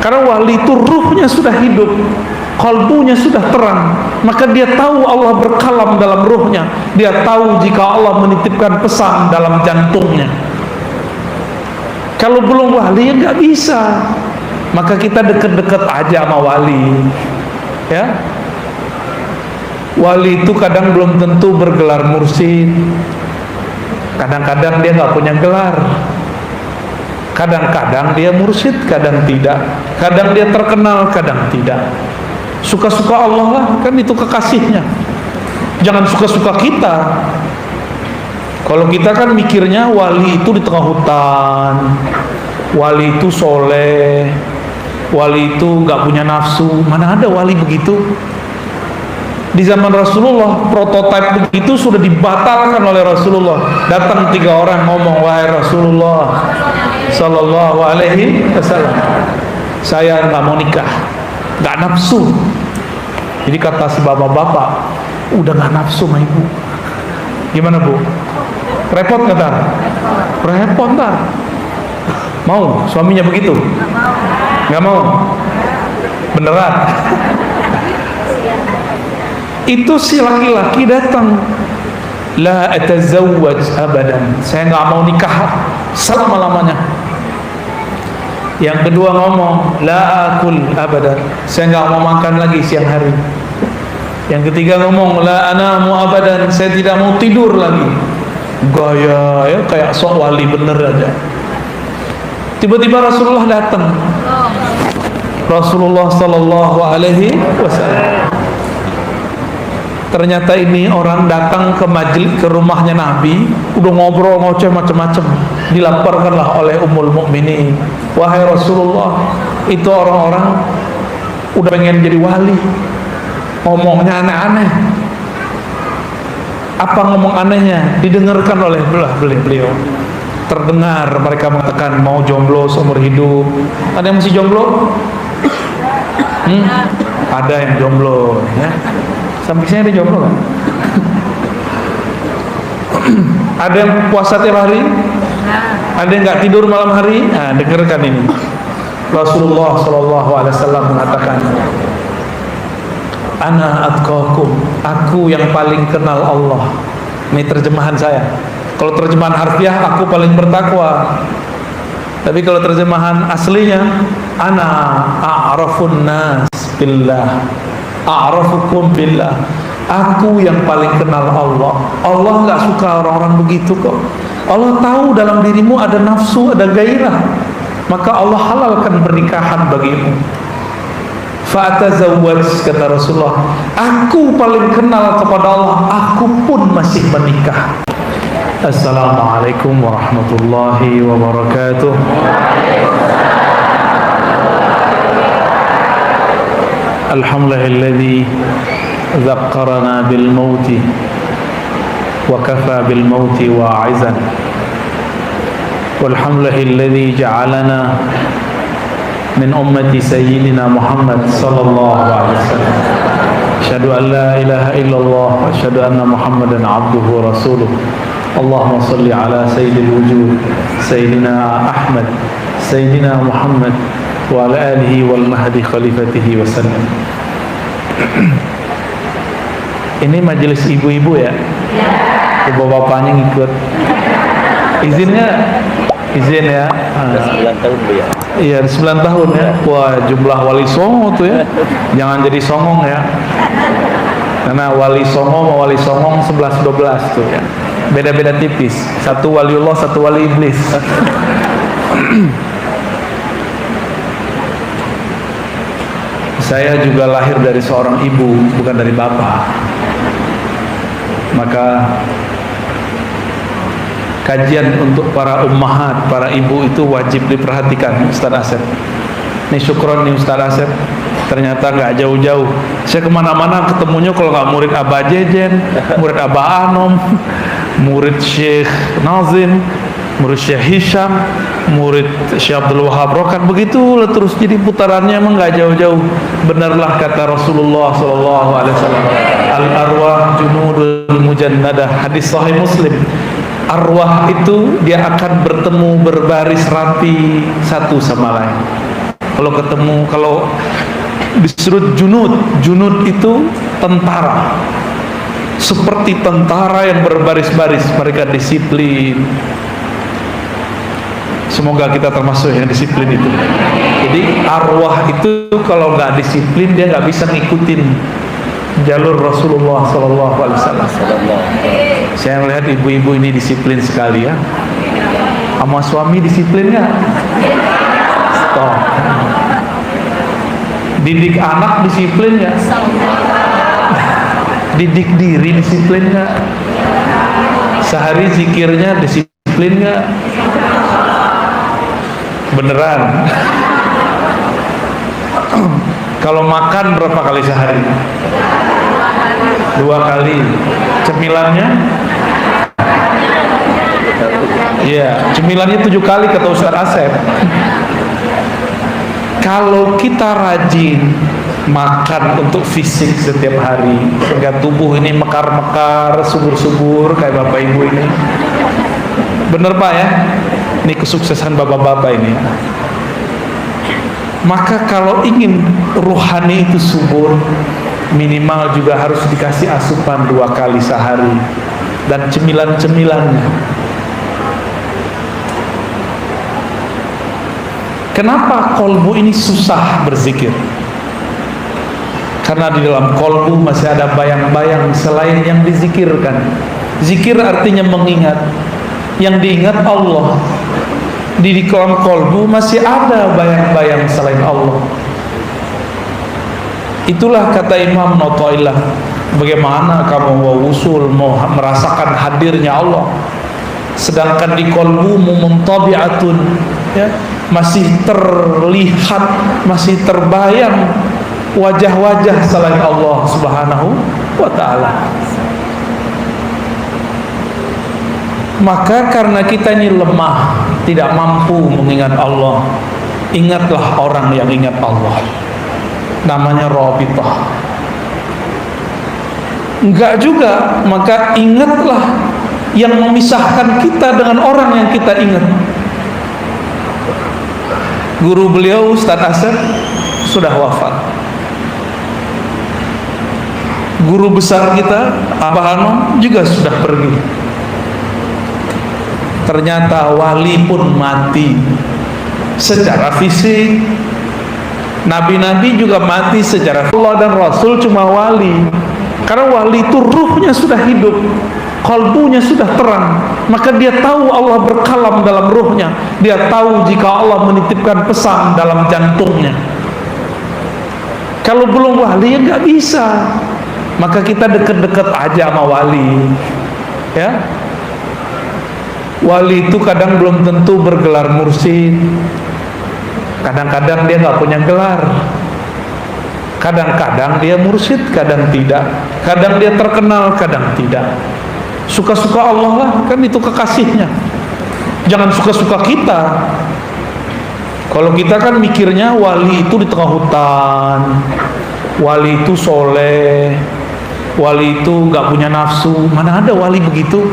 Karena wali itu ruhnya sudah hidup, kalbunya sudah terang, maka dia tahu Allah berkalam dalam ruhnya, dia tahu jika Allah menitipkan pesan dalam jantungnya. Kalau belum wali ya nggak bisa. Maka kita deket-deket aja sama wali, ya. Wali itu kadang belum tentu bergelar mursyid, kadang-kadang dia nggak punya gelar, kadang-kadang dia mursyid, kadang tidak, kadang dia terkenal, kadang tidak. Suka-suka Allah lah, kan itu kekasihnya. Jangan suka-suka kita. Kalau kita kan mikirnya wali itu di tengah hutan, wali itu soleh, wali itu nggak punya nafsu. Mana ada wali begitu? Di zaman Rasulullah, prototipe begitu sudah dibatalkan oleh Rasulullah. Datang 3 orang ngomong, wahai Rasulullah Sallallahu Alaihi Wasallam, saya nggak mau nikah, nggak nafsu. Jadi kata si bapak-bapak, udah nggak nafsu sama ibu, gimana bu? Repot nggak tar? Repot tar. Mau suaminya begitu? Nggak mau? Beneran? Itu si laki-laki datang, la atazawwaj abadan, saya nggak mau nikah selama-lamanya. Yang kedua ngomong, la akul abadan, saya nggak mau makan lagi siang hari. Yang ketiga ngomong, la anamu abadan, saya tidak mau tidur lagi. Gaya ya, kayak sok wali bener aja. Tiba-tiba Rasulullah datang, Rasulullah Sallallahu Alaihi Wasallam. Ternyata ini orang datang ke rumahnya Nabi, udah ngobrol ngoceh macam-macam. Dilaporkanlah oleh Ummul Mukminin, wahai Rasulullah, itu orang-orang udah pengen jadi wali, ngomongnya aneh-aneh. Apa ngomong anehnya? Didengarkan oleh beliau. Terdengar mereka mengatakan mau jomblo seumur hidup. Ada yang masih jomblo? Ada yang jomblo, ya. Sampai sini ada jomblo kan? Ada yang puasa tiap hari? Ada yang nggak tidur malam hari? Nah, dengarkan ini. Rasulullah Shallallahu Alaihi Wasallam mengatakan, Ana atqakum, aku yang paling kenal Allah. Ini terjemahan saya. Kalau terjemahan harfiah, aku paling bertakwa. Tapi kalau terjemahan aslinya, Ana a'rafun nas billah, a'rafukum billah, aku yang paling kenal Allah. Allah nggak suka orang-orang begitu kok. Allah tahu dalam dirimu ada nafsu, ada gairah, maka Allah halalkan pernikahan bagimu. Fa'tazawwaj, kata Rasulullah, aku paling kenal kepada Allah, aku pun masih menikah. Assalamualaikum warahmatullahi wabarakatuh. Alhamdulillahilladzi dzakkarana bil mauti wa kafa bil mauti wa'izan. Walhamdulillahilladzi ja'alana min ummati sayyidina Muhammad sallallahu alaihi wasallam. Asyhadu an la ilaha illallah wa asyhadu anna Muhammadan abduhu wa rasuluh. Allahumma salli ala sayyidil wujud sayyidina Ahmad sayyidina Muhammad wa ala alihi wal mahdi khalifatihi wasallam. Ini majelis ibu-ibu ya? Bapak-bapaknya ngikut. Izinnya izin ya. 9 tahun Bu ya. Iya, 9 tahun ya. Wah, jumlah wali songo tuh ya. Jangan jadi songong ya. Karena wali songo sama wali songong 11-12 tuh ya. Beda-beda tipis. Satu waliullah, satu wali iblis. Saya juga lahir dari seorang ibu, bukan dari bapak. Maka kajian untuk para ummahat, para ibu itu wajib diperhatikan, Ustaz Asep. Ini syukron nih Ustaz Asep. Ternyata nggak jauh-jauh. Saya kemana-mana ketemunya kalau nggak murid Abah Jejen, murid Abah Anom, murid Syekh Nazim, murid Syekh Hisham, murid Syekh Abdul Wahab Rokan, begitu terus. Jadi putarannya emang nggak jauh-jauh. Benarlah kata Rasulullah Sallallahu Alaihi Wasallam, al arwah junudul mujannadah, hadis Sahih Muslim. Arwah itu dia akan bertemu berbaris rapi satu sama lain. Kalau ketemu, kalau disebut junud itu tentara, seperti tentara yang berbaris-baris, mereka disiplin. Semoga kita termasuk yang disiplin itu. Jadi arwah itu kalau nggak disiplin, dia nggak bisa ngikutin jalur Rasulullah SAW. Saya melihat ibu-ibu ini disiplin sekali ya. Sama suami disiplin nggak? Stop. Didik anak disiplin nggak? Didik diri disiplin nggak? Sehari zikirnya disiplin nggak? Beneran? Kalau makan berapa kali sehari? 2 kali. Cemilannya? Iya, cemilannya 7 kali kata Ustaz Asep. Kalau kita rajin makan untuk fisik setiap hari, sehingga tubuh ini mekar-mekar, subur-subur kayak bapak ibu ini, bener Pak ya? Ini kesuksesan bapak-bapak ini ya. Maka kalau ingin rohani itu subur, minimal juga harus dikasih asupan 2 kali sehari, dan cemilan-cemilannya. Kenapa kolbu ini susah berzikir? Karena di dalam kolbu masih ada bayang-bayang selain yang dizikirkan. Zikir artinya mengingat. Yang diingat Allah. Di dalam kolbu masih ada bayang-bayang selain Allah. Itulah kata Imam Nawawi, bagaimana kamu mau usul, mau merasakan hadirnya Allah, sedangkan di kolbumu muntabi'atun, ya, masih terlihat, masih terbayang wajah-wajah selain Allah Subhanahu wa ta'ala. Maka karena kita ini lemah, tidak mampu mengingat Allah, ingatlah orang yang ingat Allah. Namanya Rabithah. Enggak juga, maka ingatlah yang memisahkan kita dengan orang yang kita ingat. Guru beliau Ustaz Asep sudah wafat. Guru besar kita Abah Hanom juga sudah pergi. Ternyata wali pun mati secara fisik. Nabi-nabi juga mati secara Allah dan Rasul cuma wali. Karena wali itu ruhnya sudah hidup, kalbunya sudah terang, maka dia tahu Allah berkalam dalam ruhnya. Dia tahu jika Allah menitipkan pesan dalam jantungnya. Kalau belum wali ya nggak bisa. Maka kita deket-deket aja sama wali, ya. Wali itu kadang belum tentu bergelar mursyid. Kadang-kadang dia nggak punya gelar. Kadang-kadang dia mursyid, kadang tidak. Kadang dia terkenal, kadang tidak. Suka-suka Allah lah, kan itu kekasihnya. Jangan suka-suka kita. Kalau kita kan mikirnya wali itu di tengah hutan, wali itu soleh, wali itu nggak punya nafsu. Mana ada wali begitu?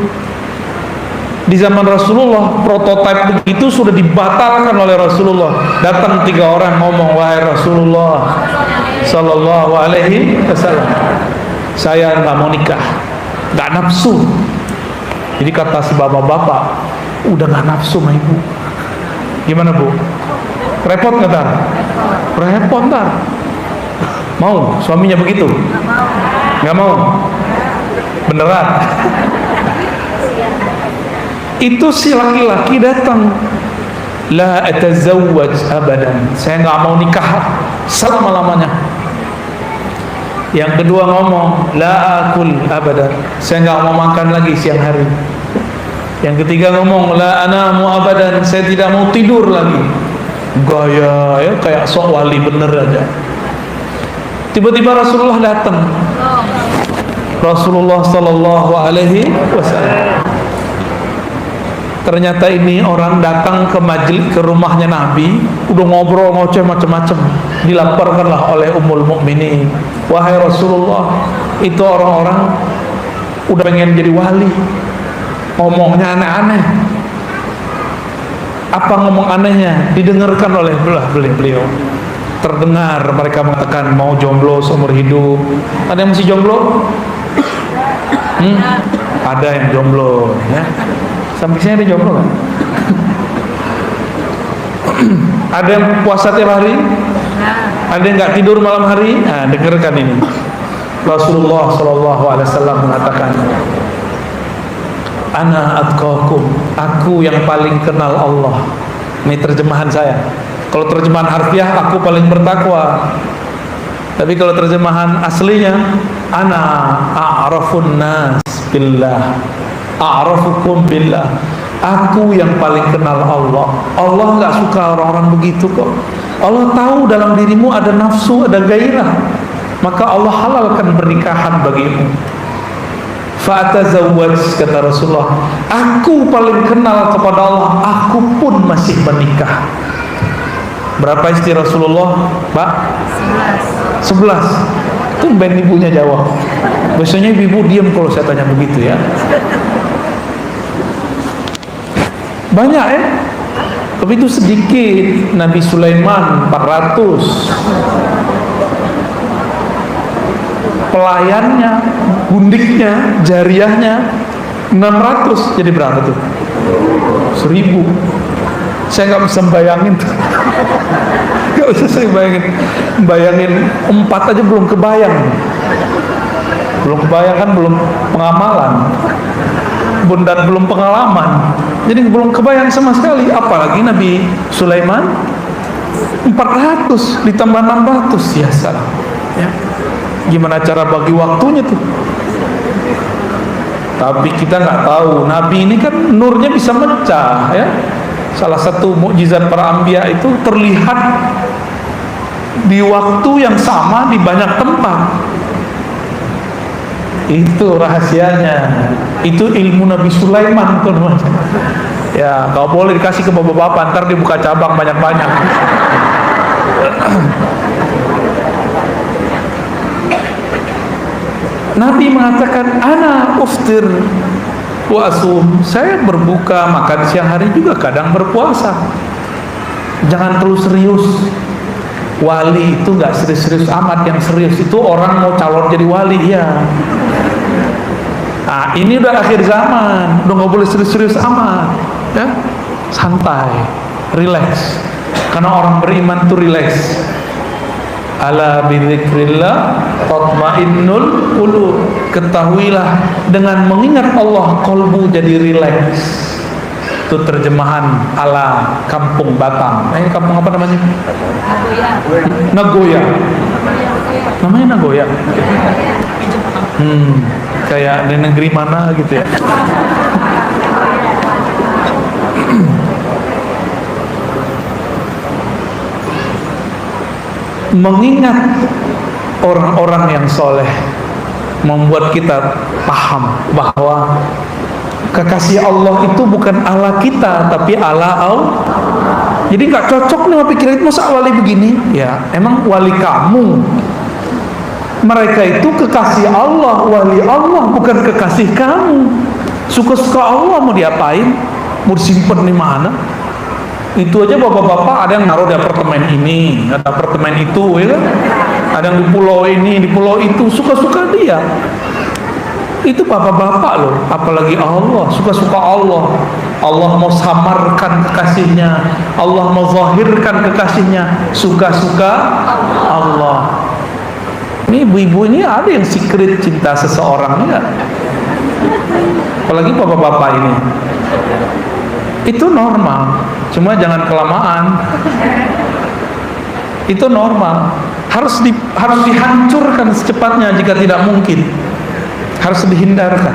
Di zaman Rasulullah prototipe begitu sudah dibatalkan oleh Rasulullah. Datang 3 orang ngomong, wahai Rasulullah Sallallahu Alaihi Wasallam, saya nggak mau nikah, nggak nafsu. Jadi kata si bapak-bapak, udah nggak nafsu sama ibu, gimana bu? Repot nggak tar? Repot tar. Mau suaminya begitu? Nggak mau? Beneran? Itu si laki-laki datang, la atazawwaj abadan, saya nggak mau nikah selama-lamanya. Yang kedua ngomong, la akul abadan, saya nggak mau makan lagi siang hari. Yang ketiga ngomong, la anamu abadan, saya tidak mau tidur lagi. Gaya ya, kayak sok wali bener aja. Tiba-tiba Rasulullah datang. Rasulullah Sallallahu Alaihi Wasallam. Ternyata ini orang datang ke rumahnya Nabi, udah ngobrol ngoceh macam-macam. Dilaporkanlah oleh Ummul Mukminin, wahai Rasulullah, itu orang-orang udah pengen jadi wali, ngomongnya aneh-aneh. Apa ngomong anehnya? Didengarkan oleh beliau. terdengar mereka mengatakan mau jomblo seumur hidup. Ada yang masih jomblo? Ada yang jomblo ya. Sampai sini ada jomblo kan? Ada yang puasa tiap hari? Ada yang nggak tidur malam hari? Nah, dengarkan ini. Rasulullah SAW mengatakan, Ana atqakum, aku yang paling kenal Allah. Ini terjemahan saya. Kalau terjemahan harfiah, aku paling bertakwa. Tapi kalau terjemahan aslinya, Ana a'rafun nas billah, a'rafukum billah. Aku yang paling kenal Allah. Allah nggak suka orang-orang begitu kok. Allah tahu dalam dirimu ada nafsu, ada gairah, maka Allah halalkan pernikahan bagimu. Fa'atazawwaj, kata Rasulullah, aku paling kenal kepada Allah, aku pun masih menikah. Berapa istri Rasulullah, Pak? 11. Tumben ibunya jawab. Biasanya ibu diam kalau saya tanya begitu ya. Banyak ya, tapi itu sedikit. Nabi Sulaiman 400, pelayannya, gundiknya, jariahnya 600, jadi berapa tuh? 1000. Saya nggak bisa bayangin tuh. Nggak bisa saya bayangin 4 aja belum kebayang. Belum kebayang kan, belum pengamalan, dan belum pengalaman. Jadi belum kebayang sama sekali. Apalagi Nabi Sulaiman 400 ditambah 600, ya salah. Ya. Gimana cara bagi waktunya tuh? Tapi kita nggak tahu. Nabi ini kan nurnya bisa mecah ya. Salah satu mukjizat para anbiya itu terlihat di waktu yang sama di banyak tempat. Itu rahasianya. Itu ilmu Nabi Sulaiman tuh. Ya, kalau boleh dikasih ke bapak-bapak, ntar dibuka cabang banyak-banyak. Nabi mengatakan, ana uftir wa asum, saya berbuka makan siang hari juga kadang berpuasa. Jangan terlalu serius. Wali itu nggak serius-serius amat. Yang serius itu orang mau calon jadi wali ya. Nah, ini udah akhir zaman, udah nggak boleh serius-serius amat ya. Santai, relax, karena orang beriman tuh relax. Ala bidzikrillah tatmainnul qulub. Ketahuilah dengan mengingat Allah kolbu jadi rileks. Itu terjemahan ala kampung Batam. Nah, ini kampung apa namanya? Nagoya. Namanya Nagoya. Kayak di negeri mana gitu ya. Mengingat orang-orang yang soleh membuat kita paham bahwa kekasih Allah itu bukan Allah kita, tapi Allah Allah. Jadi nggak cocok nih sama pikiran itu, masa wali begini? Ya, emang wali kamu. Mereka itu kekasih Allah, wali Allah, bukan kekasih kamu. Suka-suka Allah mau diapain? Mau disimpan di mana? Itu aja bapak-bapak ada yang naruh di apartemen ini, ada apartemen itu, ya kan? Ada yang di pulau ini, di pulau itu, suka-suka dia. Itu bapak-bapak loh, apalagi Allah, suka-suka Allah. Allah mau samarkan kekasihnya, Allah mau zahirkan kekasihnya, suka-suka Allah. Ini ibu-ibu ini ada yang secret cinta seseorang ya. Apalagi bapak-bapak ini. Itu normal, cuma jangan kelamaan. Itu normal. Harus dihancurkan secepatnya jika tidak mungkin. Harus dihindarkan.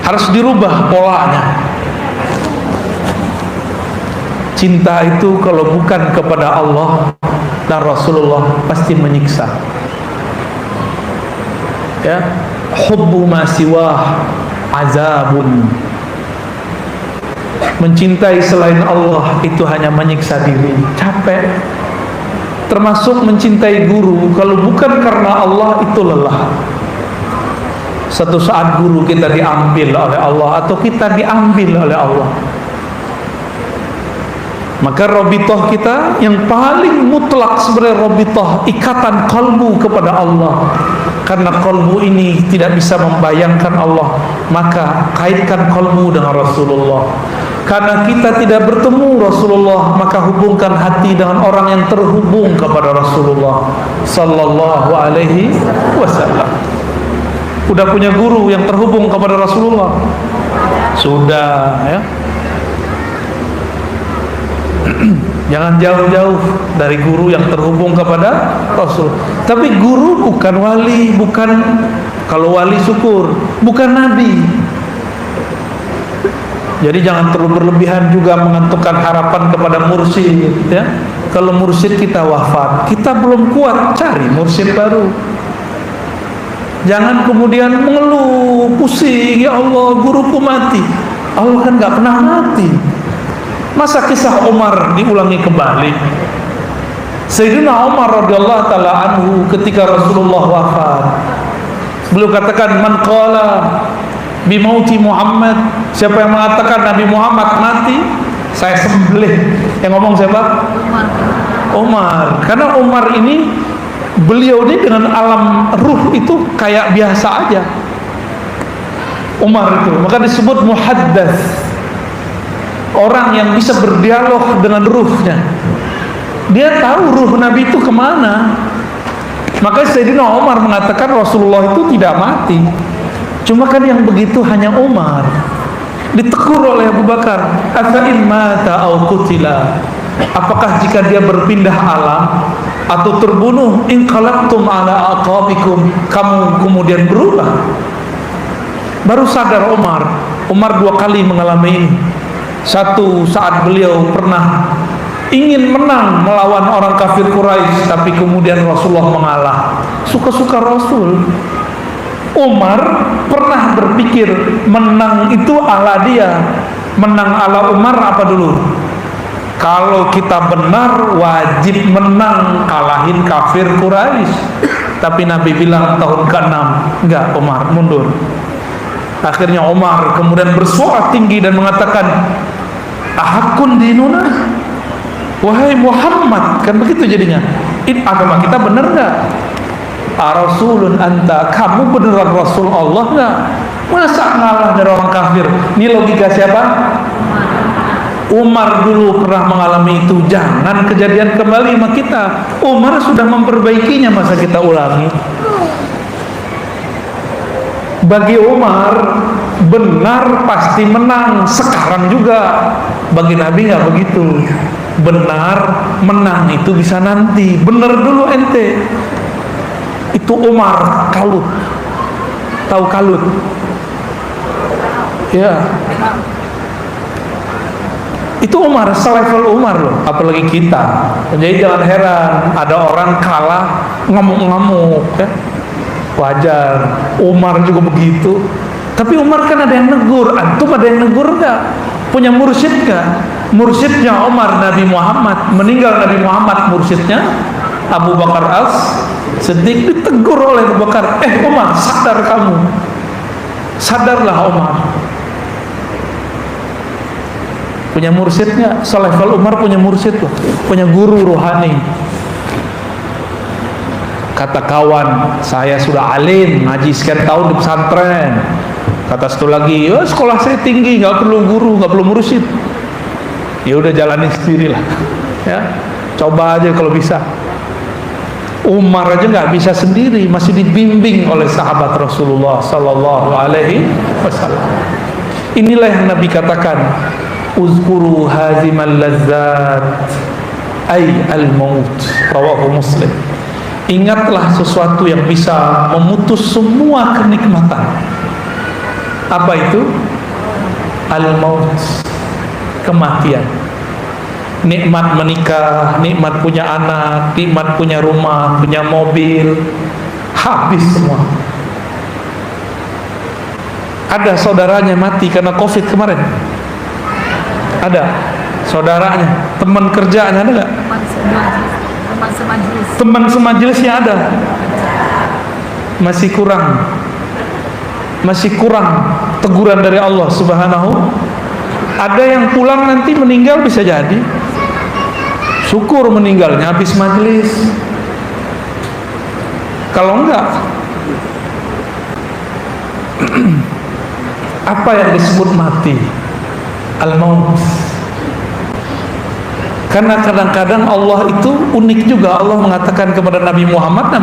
Harus dirubah polanya. Cinta itu kalau bukan kepada Allah dan Rasulullah pasti menyiksa. Ya, hubbu ma siwah azabun. Mencintai selain Allah itu hanya menyiksa diri, capek. Termasuk mencintai guru, kalau bukan karena Allah itu lelah. Satu saat guru kita diambil oleh Allah atau kita diambil oleh Allah. Maka robitoh kita yang paling mutlak sebenarnya robitoh ikatan kalbu kepada Allah. Karena kalbu ini tidak bisa membayangkan Allah, maka kaitkan kalbu dengan Rasulullah. Karena kita tidak bertemu Rasulullah, maka hubungkan hati dengan orang yang terhubung kepada Rasulullah sallallahu alaihi wasallam. Udah punya guru yang terhubung kepada Rasulullah? Sudah, ya. Jangan jauh-jauh dari guru yang terhubung kepada Rasul. Tapi guru bukan wali, bukan, kalau wali syukur, bukan nabi. Jadi jangan terlalu berlebihan juga menentukan harapan kepada mursyid, ya. Kalau mursyid kita wafat, kita belum kuat, cari mursyid baru. Jangan kemudian mengeluh, pusing, ya Allah guruku mati. Allah kan nggak pernah mati. Masa kisah Umar diulangi kembali? Sayyidina Umar radhiyallahu taala anhu ketika Rasulullah wafat, beliau katakan, man qala bimauti Muhammad, siapa yang mengatakan Nabi Muhammad mati, saya sembelih. Yang ngomong siapa? Umar. Karena Umar ini, beliau ini dengan alam ruh itu kayak biasa aja. Umar itu, maka disebut muhaddats, orang yang bisa berdialog dengan ruhnya. Dia tahu ruh Nabi itu kemana. Maka Sayyidina Umar mengatakan Rasulullah itu tidak mati. Cuma kan yang begitu hanya Umar. Ditegur oleh Abu Bakar, afa'in mata au qutila, apakah jika dia berpindah alam atau terbunuh, inqalabtum ala aqabikum, kamu kemudian berubah? Baru sadar Umar. Umar 2 kali mengalami ini. Satu, saat beliau pernah ingin menang melawan orang kafir Quraisy, tapi kemudian Rasulullah mengalah. Suka-suka Rasul. Umar pernah berpikir menang itu ala dia. Menang ala Umar apa dulu? Kalau kita benar wajib menang, kalahin kafir Quraisy. Tapi Nabi bilang tahun ke-6, enggak, Umar mundur. Akhirnya Umar kemudian bersuara tinggi dan mengatakan, ahakun dinuna, wahai Muhammad, kan begitu jadinya. Ini agama kita benar nggak? Rasulun anta, kamu beneran Rasul Allah nggak? Masa ngalah dari orang kafir? Ini logika siapa? Umar dulu pernah mengalami itu. Jangan kejadian kembali sama kita. Umar sudah memperbaikinya, masa kita ulangi? Bagi Umar benar pasti menang, sekarang juga. Bagi Nabi nggak begitu. Benar menang itu bisa nanti. Benar dulu ente. Itu Umar Kalut. Tahu Kalut? Ya. Itu Umar, selevel Umar loh. Apalagi kita. Jadi jangan heran ada orang kalah ngamuk-ngamuk, ya. Wajar. Umar juga begitu. Tapi Umar kan ada yang negur. Antum ada yang negur nggak? Punya mursyid nggak? Mursyidnya Umar Nabi Muhammad. Meninggal Nabi Muhammad, mursyidnya Abu Bakar As-Siddiq. Ditegur oleh Abu Bakar, Umar, sadar kamu. Sadarlah Umar. Punya mursyidnya, selevel Umar punya mursyid loh. Punya guru rohani. Kata kawan, saya sudah alim, ngaji sekian tahun di pesantren. Kata satu lagi, sekolah saya tinggi, nggak perlu guru, nggak perlu mursyid. Ya udah jalani sendiri lah, ya. Coba aja kalau bisa. Umar aja nggak bisa sendiri, masih dibimbing oleh sahabat Rasulullah Sallallahu Alaihi Wasallam. Inilah yang Nabi katakan, uzkuru hazimal lazzat, ay al-maut. Rawahu Muslim. Ingatlah sesuatu yang bisa memutus semua kenikmatan. Apa itu? Al-maut, kematian. Nikmat menikah, nikmat punya anak, nikmat punya rumah, punya mobil, habis semua. Ada saudaranya mati karena COVID kemarin. Ada saudaranya, teman kerjanya ada nggak? Teman semajelisnya ada. Masih kurang teguran dari Allah Subhanahu. Ada yang pulang nanti meninggal bisa jadi. syukur meninggalnya habis majelis. Kalau enggak, apa yang disebut mati? Al-maut. Karena kadang-kadang Allah itu unik juga. Allah mengatakan kepada Nabi Muhammad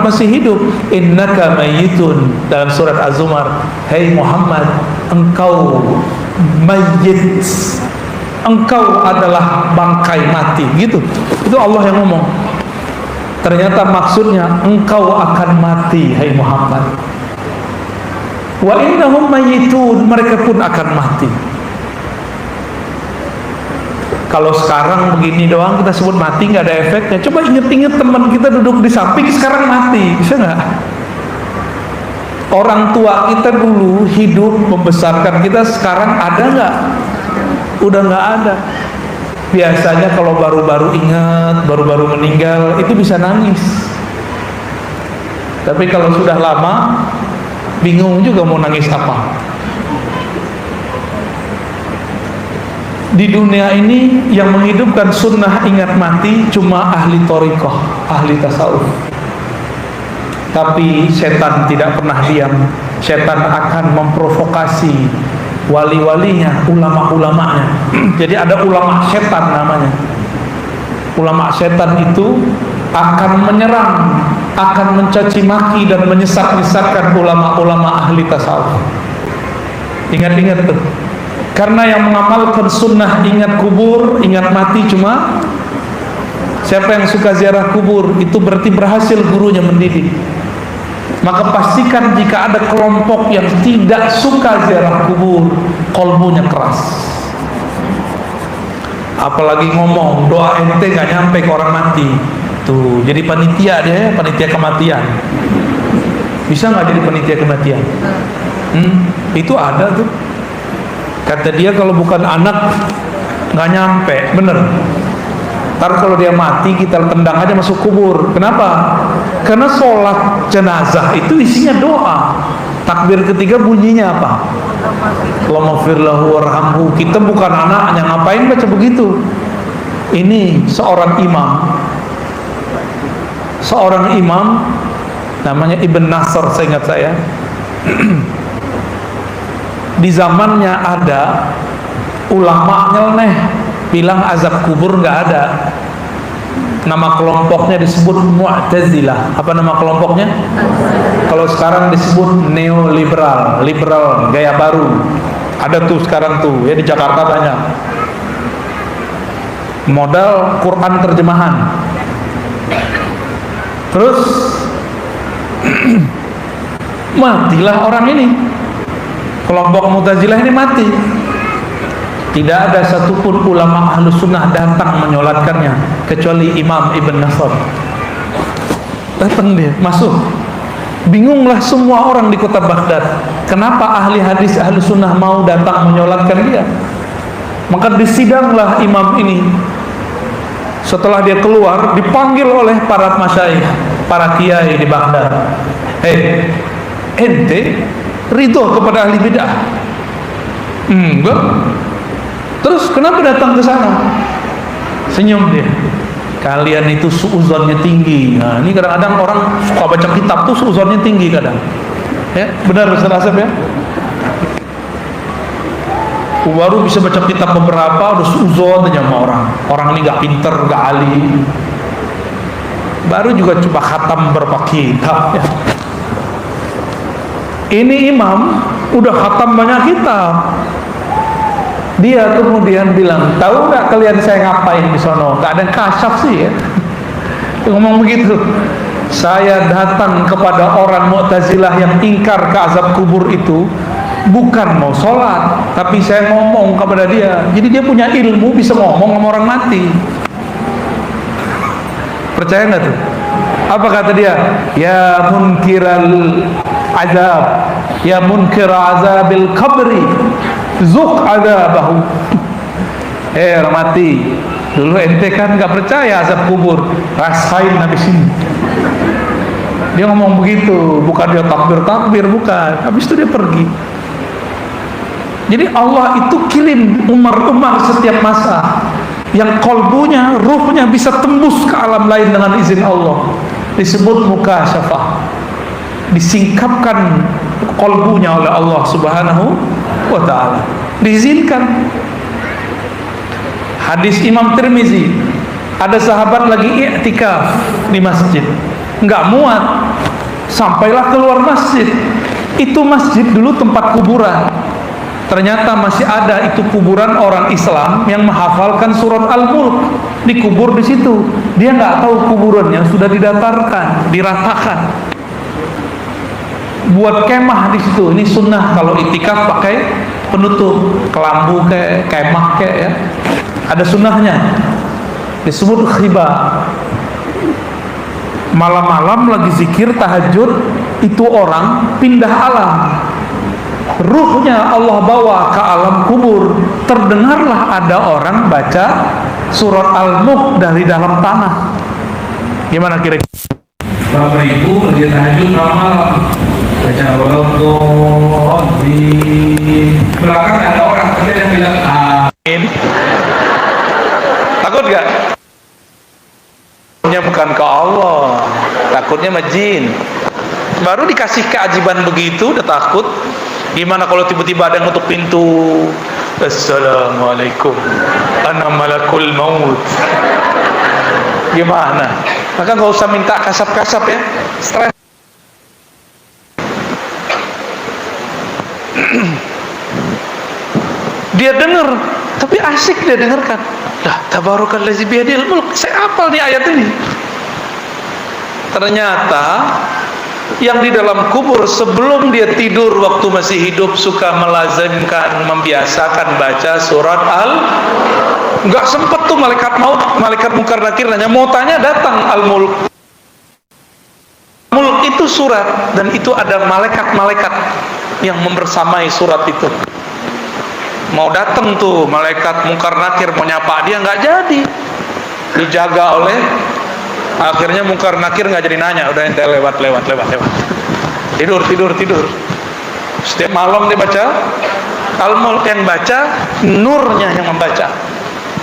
masih hidup. Innaka mayyitun, dalam surat Az-Zumar. Hai Muhammad, engkau mayyit, engkau adalah bangkai mati, gitu. Itu Allah yang ngomong. Ternyata maksudnya engkau akan mati, hai Muhammad. Wa innahum mayyitun, mereka pun akan mati. Kalau sekarang begini doang kita sebut mati, nggak ada efeknya. Coba inget-inget teman kita duduk di samping sekarang mati, bisa nggak? Orang tua kita dulu hidup membesarkan kita, sekarang ada nggak? Udah nggak ada. Biasanya kalau baru-baru ingat, baru-baru meninggal, itu bisa nangis. Tapi kalau sudah lama, bingung juga mau nangis apa. Di dunia ini yang menghidupkan sunnah ingat mati cuma ahli thariqah, ahli tasawuf. Tapi setan tidak pernah diam. Setan akan memprovokasi wali-walinya, ulama-ulamanya. Jadi ada ulama setan namanya. Ulama setan itu akan menyerang, akan mencaci maki dan menyesat-nyesatkan ulama-ulama ahli tasawuf. Ingat-ingat tuh. Karena yang mengamalkan sunnah ingat kubur, ingat mati cuma siapa yang suka ziarah kubur, itu berarti berhasil gurunya mendidik. Maka pastikan jika ada kelompok yang tidak suka ziarah kubur, kolbunya keras. Apalagi ngomong doa ente gak nyampe ke orang mati. Tuh, jadi panitia dia, panitia kematian. Bisa gak jadi panitia kematian? Itu ada tuh. Kata dia kalau bukan anak nggak nyampe, bener. Ntar kalau dia mati kita tendang aja masuk kubur. Kenapa? Karena sholat jenazah itu isinya doa. Takbir ketiga bunyinya apa? Allahumma fir lahu warhamhu. Kita bukan anaknya, ngapain baca begitu? Ini seorang imam namanya Ibn Nasr, saya ingat saya. Di zamannya ada ulama nyeleneh bilang azab kubur nggak ada. Nama kelompoknya disebut Mu'tazilah. Apa nama kelompoknya? Kalau sekarang disebut neoliberal, liberal gaya baru. Ada tuh sekarang tuh ya, di Jakarta banyak. Modal Quran terjemahan. Terus matilah orang ini. Kelompok Mu'tazilah ini mati. Tidak ada satupun ulama ahlu sunnah datang menyolatkannya kecuali Imam Ibn Nasr. Datang dia, masuk. Bingunglah semua orang di kota Baghdad. Kenapa ahli hadis ahlu sunnah mau datang menyolatkan dia? Maka disidanglah imam ini. Setelah dia keluar, dipanggil oleh para masyayikh, para kiai di Baghdad. Hei, ente ridho kepada ahli bid'ah? Enggak. Terus kenapa datang ke sana? Senyum dia. Kalian itu suuzonnya tinggi. Nah, ini kadang-kadang orang suka baca kitab tuh suuzonnya tinggi kadang. Ya, benar Ustaz Asep ya? Baru bisa baca kitab beberapa udah suuzon aja sama orang. Orang ini gak pinter, gak ahli. Baru juga coba khatam berapa kitab ya. Ini imam udah khatam banyak kitab. Dia kemudian bilang, tahu nggak kalian saya ngapain di sono? Nggak ada kasyaf sih ya. Dia ngomong begitu. Saya datang kepada orang Mu'tazilah yang ingkar ke azab kubur itu bukan mau sholat, tapi saya ngomong kepada dia. Jadi dia punya ilmu, bisa ngomong sama orang mati. Percaya nggak tuh? Apa kata dia? Ya munkiral azab, ya munkir azabil qabri, zuk azabahu. Orang mati, dulu ente kan nggak percaya azab kubur, rasain habis ini. Dia ngomong begitu, bukan dia takbir bukan. Habis itu dia pergi. Jadi Allah itu kirim umar-umar setiap masa yang kolbunya, ruhnya bisa tembus ke alam lain dengan izin Allah, disebut mukasyafah. Disingkapkan kolbunya oleh Allah Subhanahu wa ta'ala, diizinkan. Hadis Imam Tirmizi, ada sahabat lagi i'tikaf di masjid, nggak muat, sampailah keluar masjid. Itu masjid dulu tempat kuburan, ternyata masih ada itu kuburan orang Islam yang menghafalkan surat Al-Mulk, dikubur di situ. Dia nggak tahu kuburannya sudah didatarkan, diratakan, buat kemah di situ. Ini sunnah kalau itikaf pakai penutup, kelambu kayak kemah kayak ya, ada sunnahnya, disebut khiba. Malam-malam lagi zikir tahajud, itu orang pindah alam, ruhnya Allah bawa ke alam kubur. Terdengarlah ada orang baca surat Al-Mulk dari dalam tanah. Gimana kira-kira? Bapak Ibu kerja tahajud malam, baca Allah di belakang ada orang yang bilang amin. Takut gak? Takutnya bukan ke Allah, takutnya sama jin. Baru dikasih keajiban begitu udah takut. Gimana kalau tiba-tiba ada yang ngetuk pintu, Assalamualaikum, ana malakul maut. Gimana? Maka nggak usah minta kasap-kasap ya, stres. Dia dengar, tapi asik dia dengarkan. Lah, tabarakalladzi biyadil mulk. Saya hafal nih ayat ini. Ternyata yang di dalam kubur sebelum dia tidur waktu masih hidup suka melazimkan, membiasakan baca surat nggak sempet tuh malaikat maut, malaikat Munkar Nakir nanya, mau tanya datang Al-Mulk. Mulk itu surat, dan itu ada malaikat-malaikat yang membersamai surat itu. Mau datang tuh malaikat Munkar Nakir mau nyapa dia, nggak jadi, dijaga oleh. Akhirnya Munkar Nakir nggak jadi nanya, udah ente lewat. Tidur. Setiap malam dia baca Al-Mulk, yang baca nurnya yang membaca.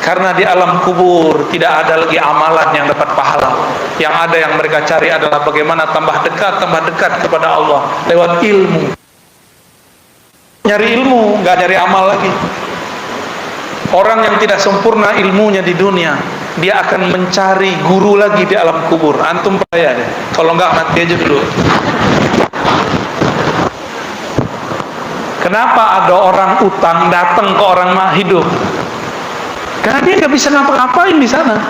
Karena di alam kubur tidak ada lagi amalan yang dapat pahala. Yang ada yang mereka cari adalah bagaimana tambah dekat kepada Allah lewat ilmu. Nyari ilmu, nggak nyari amal lagi. Orang yang tidak sempurna ilmunya di dunia, dia akan mencari guru lagi di alam kubur. Antum percaya deh, kalau nggak mati aja dulu. Kenapa ada orang utang datang ke orang hidup? Karena dia nggak bisa ngapa-ngapain di sana.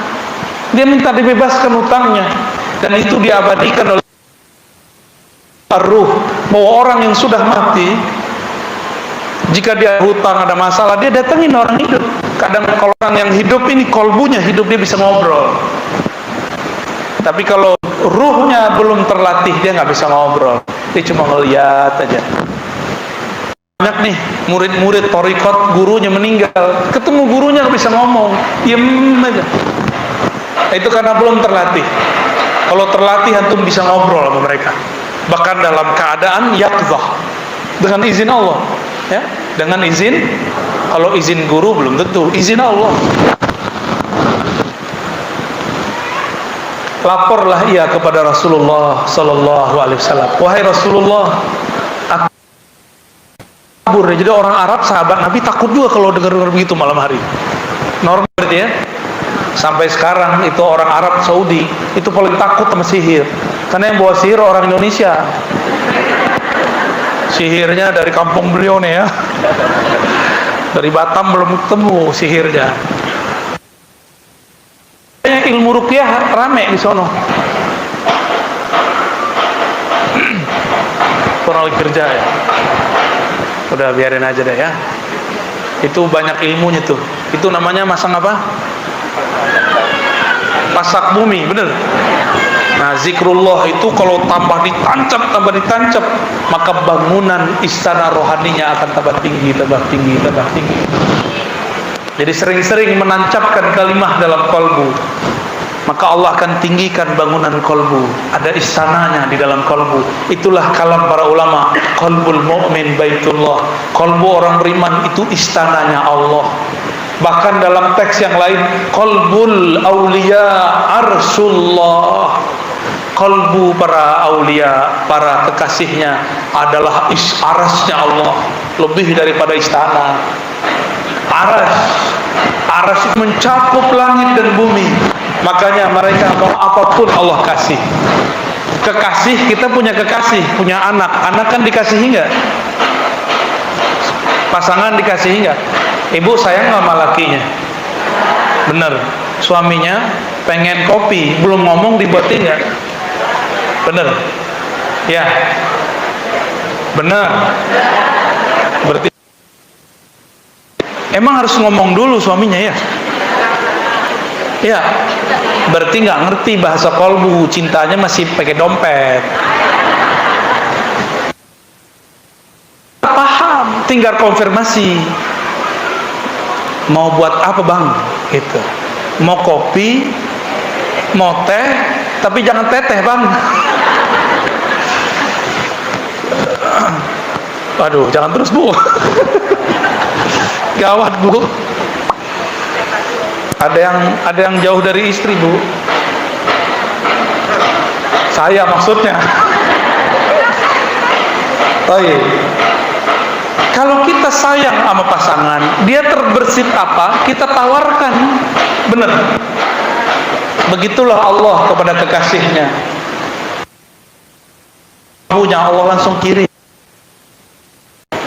Dia minta dibebaskan utangnya, dan itu diabadikan oleh ruh. Bahwa orang yang sudah mati, jika dia hutang ada masalah, dia datengin orang hidup. Kadang kalau orang yang hidup ini kolbunya hidup, dia bisa ngobrol. Tapi kalau ruhnya belum terlatih, dia nggak bisa ngobrol. Dia cuma ngeliat aja. Banyak nih murid-murid thariqat, gurunya meninggal, ketemu gurunya nggak bisa ngomong, diem aja. Itu karena belum terlatih. Kalau terlatih, antum bisa ngobrol sama mereka, bahkan dalam keadaan yaqzah, dengan izin Allah. Ya, dengan izin. Kalau izin guru belum tentu, izin Allah. Laporlah ia kepada Rasulullah Sallallahu Alaihi Wasallam, wahai Rasulullah, aku kabur. Jadi orang Arab, sahabat Nabi, takut juga kalau dengar begitu malam hari. Normal berarti ya. Sampai sekarang itu orang Arab Saudi itu paling takut sama sihir, karena yang bawa sihir orang Indonesia. Sihirnya dari kampung beliau nih ya, dari Batam belum ketemu sihirnya. Ilmu ruqyah rame di sono. Kurang lagi kerja ya, udah biarin aja deh ya. Itu banyak ilmunya tuh. Itu namanya masang apa? Pasak bumi, bener. Nah, zikrullah itu kalau tambah ditancap, maka bangunan istana rohaninya akan tambah tinggi. Jadi sering-sering menancapkan kalimah dalam kolbu, maka Allah akan tinggikan bangunan kolbu. Ada istananya di dalam kolbu. Itulah kalam para ulama, qalbul mu'min baitullah. Kolbu orang beriman itu istananya Allah. Bahkan dalam teks yang lain, qalbul auliya arsullah. Kalbu para aulia, para kekasihnya adalah arasnya Allah, lebih daripada istana. Aras itu mencakup langit dan bumi. Makanya mereka mau apapun Allah kasih. Kekasih, kita punya kekasih, punya anak. Anak kan dikasihi nggak? Pasangan dikasihi nggak? Ibu sayang nggak sama lakinya? Bener. Suaminya pengen kopi, belum ngomong dibuatin nggak? Bener. Ya. Bener. Berarti emang harus ngomong dulu suaminya ya? Ya. Berarti nggak ngerti bahasa kolbu, cintanya masih pakai dompet. Paham, tinggal konfirmasi. Mau buat apa bang? Gitu. Mau kopi, mau teh, tapi jangan teteh bang. Aduh, jangan terus bu. Gawat bu. Ada yang jauh dari istri bu. Saya maksudnya. Oh iya. Kalau kita sayang sama pasangan, dia terbersit apa, kita tawarkan. Benar. Begitulah Allah kepada kekasihnya. Punya Allah langsung kirim.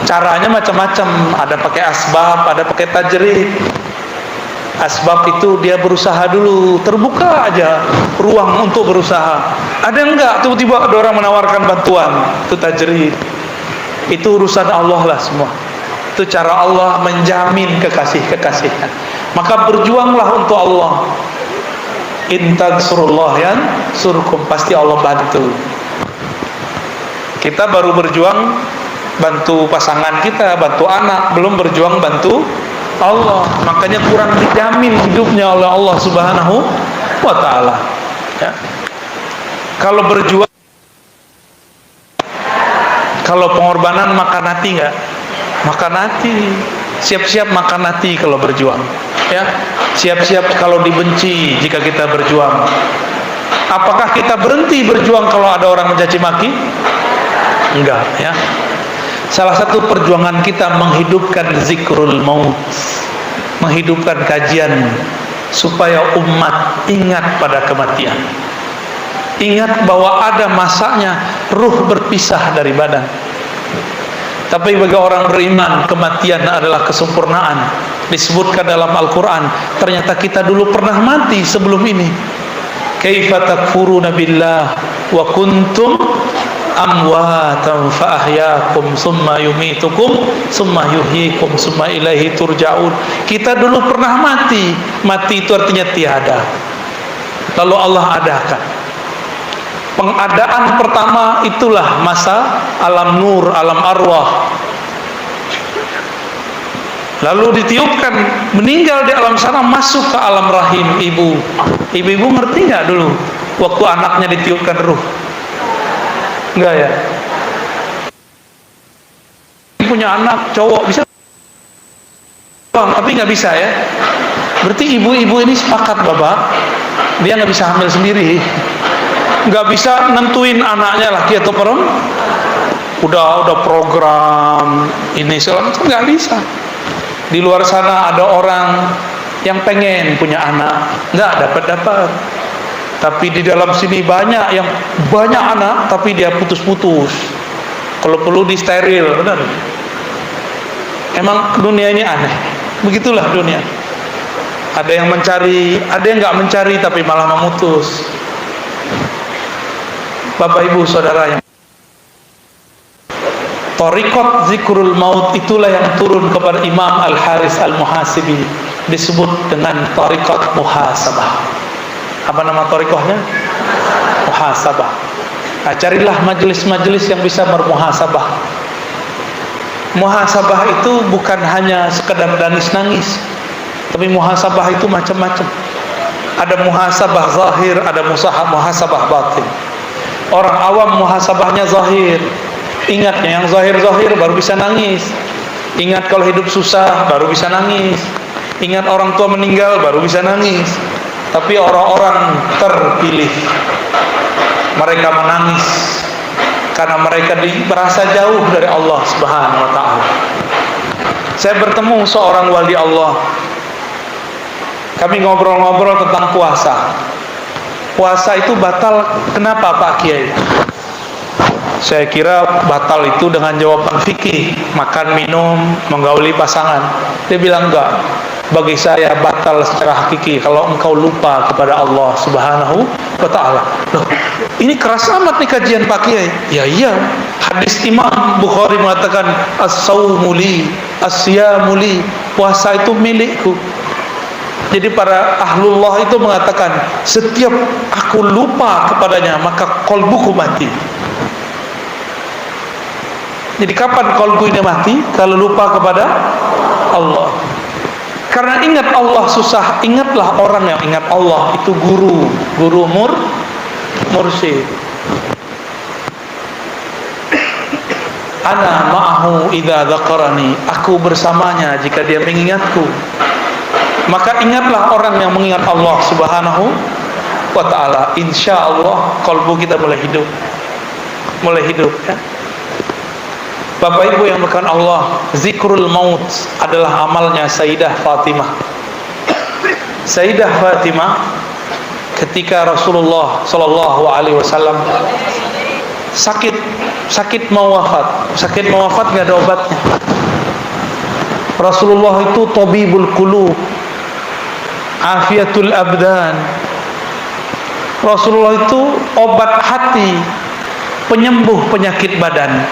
Caranya macam-macam. Ada pakai asbab, ada pakai tajrid. Asbab itu dia berusaha dulu, terbuka aja ruang untuk berusaha. Ada enggak? Tiba-tiba ada orang menawarkan bantuan. Itu tajrid. Itu urusan Allah lah semua. Itu cara Allah menjamin kekasih-kekasihnya. Maka berjuanglah untuk Allah. In tansurullah yansurkum, pasti Allah bantu. Kita baru berjuang bantu pasangan kita, bantu anak, belum berjuang bantu Allah. Makanya kurang dijamin hidupnya oleh Allah Subhanahu wa ta'ala ya. Kalau berjuang, kalau pengorbanan makan hati nggak? Makan hati, siap-siap makan hati kalau berjuang ya. Siap-siap kalau dibenci jika kita berjuang. Apakah kita berhenti berjuang kalau ada orang mencaci maki? Enggak ya. Salah satu perjuangan kita menghidupkan zikrul maut, menghidupkan kajian supaya umat ingat pada kematian. Ingat bahwa ada masanya ruh berpisah dari badan. Tapi bagi orang beriman, kematian adalah kesempurnaan. Disebutkan dalam Al-Quran, ternyata kita dulu pernah mati sebelum ini. Kaifa takfuruna billah wa kuntum amwatan fa ahyaakum summa yumitukum summa yuhyikum summa ilaihi turja'un. Kita dulu pernah mati. Mati itu artinya tiada, lalu Allah adakan. Pengadaan pertama itulah masa alam nur, alam arwah. Lalu ditiupkan, meninggal di alam sana, masuk ke alam rahim ibu. Ibu-ibu ngerti nggak dulu waktu anaknya ditiupkan ruh? Enggak ya? Punya anak cowok bisa, tapi nggak bisa ya. Berarti ibu-ibu ini sepakat bapak, dia nggak bisa hamil sendiri, nggak bisa nentuin anaknya laki atau perempuan. Udah program ini segala macam, nggak bisa. Di luar sana ada orang yang pengen punya anak, nggak dapat. Tapi di dalam sini banyak yang banyak anak, tapi dia putus-putus. Kalau perlu di steril, benar. Emang dunia ini aneh. Begitulah dunia. Ada yang mencari, ada yang nggak mencari, tapi malah memutus. Bapak Ibu Saudara yang Thariqat zikrul maut itulah yang turun kepada Imam Al-Haris Al-Muhasibi, disebut dengan Thariqat Muhasabah. Apa nama thariqahnya? Muhasabah. Nah, carilah majelis-majelis yang bisa bermuhasabah. Muhasabah itu bukan hanya sekedar nangis-nangis, tapi muhasabah itu macam-macam. Ada muhasabah zahir, ada muhasabah batin. Orang awam muhasabahnya zahir. Ingatnya yang zahir-zahir baru bisa nangis. Ingat kalau hidup susah baru bisa nangis. Ingat orang tua meninggal baru bisa nangis. Tapi orang-orang terpilih, mereka menangis karena mereka merasa jauh dari Allah Subhanahu wa ta'ala. Saya bertemu seorang wali Allah. Kami ngobrol-ngobrol tentang puasa. Puasa itu batal, kenapa Pak Kiai? Saya kira batal itu dengan jawaban fikih, makan, minum, menggauli pasangan. Dia bilang enggak. Bagi saya batal secara hakiki kalau engkau lupa kepada Allah Subhanahu wa ta'ala. Loh, ini keras amat nih kajian Pak Kiai. Ya iya, hadis Imam Bukhari mengatakan as-sawmu li, as-siyamu li, puasa itu milikku. Jadi para ahlullah itu mengatakan, setiap aku lupa kepadanya maka qalbuku mati. Jadi kapan qalbu ini mati? Kalau lupa kepada Allah. Karena ingat Allah susah, ingatlah orang yang ingat Allah itu guru mursyid. Ana ma'ahu idza dzakarani, aku bersamanya jika dia mengingatku. Maka ingatlah orang yang mengingat Allah Subhanahu wa ta'ala. Insyaallah qalbu kita mulai hidup ya. Bapak Ibu yang berkahan Allah, zikrul maut adalah amalnya Sayyidah Fatimah. Sayyidah Fatimah ketika Rasulullah sallallahu alaihi wasallam sakit mau wafat enggak ada obatnya. Rasulullah itu tabibul qulub, afiatul abdan. Rasulullah itu obat hati, penyembuh penyakit badan.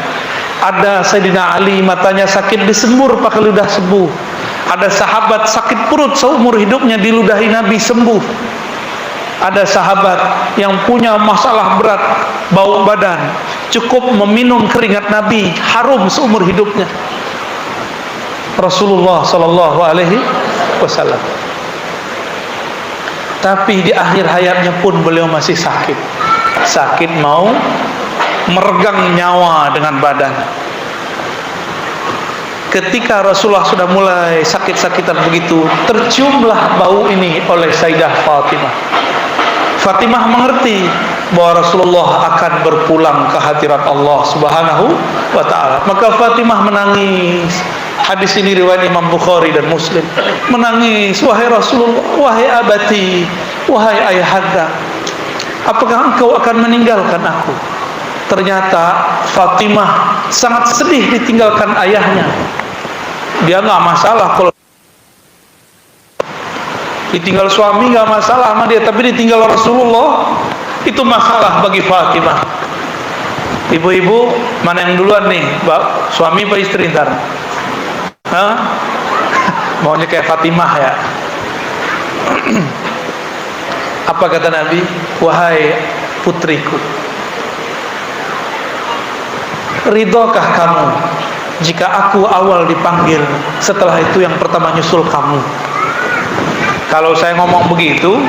Ada Sayyidina Ali matanya sakit disembur pakai ludah sembuh. Ada sahabat sakit perut seumur hidupnya diludahi Nabi sembuh. Ada sahabat yang punya masalah berat bau badan, cukup meminum keringat Nabi harum seumur hidupnya. Rasulullah sallallahu alaihi wasallam. Tapi di akhir hayatnya pun beliau masih sakit mau meregang nyawa dengan badan. Ketika Rasulullah sudah mulai sakit-sakitan begitu, terciumlah bau ini oleh Sayyidah Fatimah. Fatimah mengerti bahwa Rasulullah akan berpulang ke hadirat Allah Subhanahu wa ta'ala. Maka Fatimah menangis. Hadis ini riwayat Imam Bukhari dan Muslim. Menangis, wahai Rasulullah, wahai abati, wahai ayahanda, apakah engkau akan meninggalkan aku? Ternyata Fatimah sangat sedih ditinggalkan ayahnya. Dia nggak masalah kalau ditinggal suami, nggak masalah sama dia, tapi ditinggal Rasulullah itu masalah bagi Fatimah. Ibu-ibu mana yang duluan nih, suami apa istri ntar? Hah? Maunya kayak Fatimah ya. Apa kata Nabi? Wahai putriku, ridhokah kamu jika aku awal dipanggil, setelah itu yang pertama nyusul kamu? Kalau saya ngomong begitu,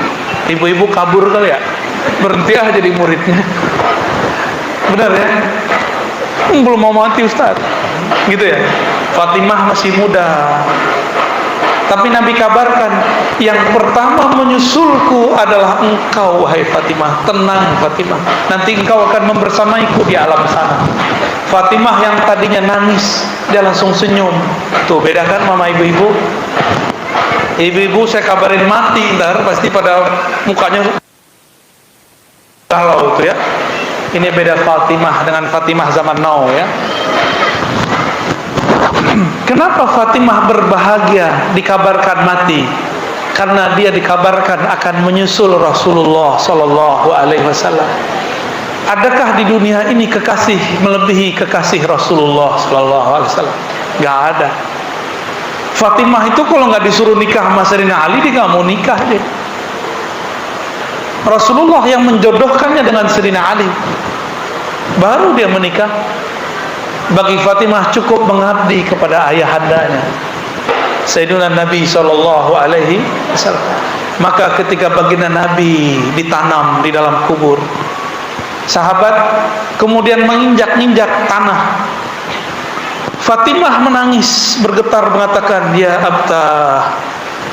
ibu-ibu kabur kali ya, berhenti aja jadi muridnya. Benar ya? Belum mau mati Ustaz, gitu ya. Fatimah masih muda, tapi Nabi kabarkan, yang pertama menyusulku adalah engkau wahai Fatimah. Tenang Fatimah, nanti engkau akan membersamaiku di alam sana. Fatimah yang tadinya nangis, dia langsung senyum. Tuh beda kan mama ibu-ibu. Ibu-ibu saya kabarin mati, ntar pasti pada mukanya galau tuh ya. Ini beda Fatimah dengan Fatimah zaman now ya. Kenapa Fatimah berbahagia dikabarkan mati? Karena dia dikabarkan akan menyusul Rasulullah sallallahu alaihi wasallam. Adakah di dunia ini kekasih melebihi kekasih Rasulullah sallallahu alaihi wasallam? Gak ada. Fatimah itu kalau nggak disuruh nikah sama Sayyidina Ali, dia nggak mau nikah dia. Rasulullah yang menjodohkannya dengan Sayyidina Ali, baru dia menikah. Bagi Fatimah cukup mengabdi kepada ayahandanya Sayyidina Nabi sallallahu alaihi wasallam. Maka ketika baginda Nabi ditanam di dalam kubur, sahabat kemudian menginjak-injak tanah. Fatimah menangis bergetar mengatakan, ya abtah,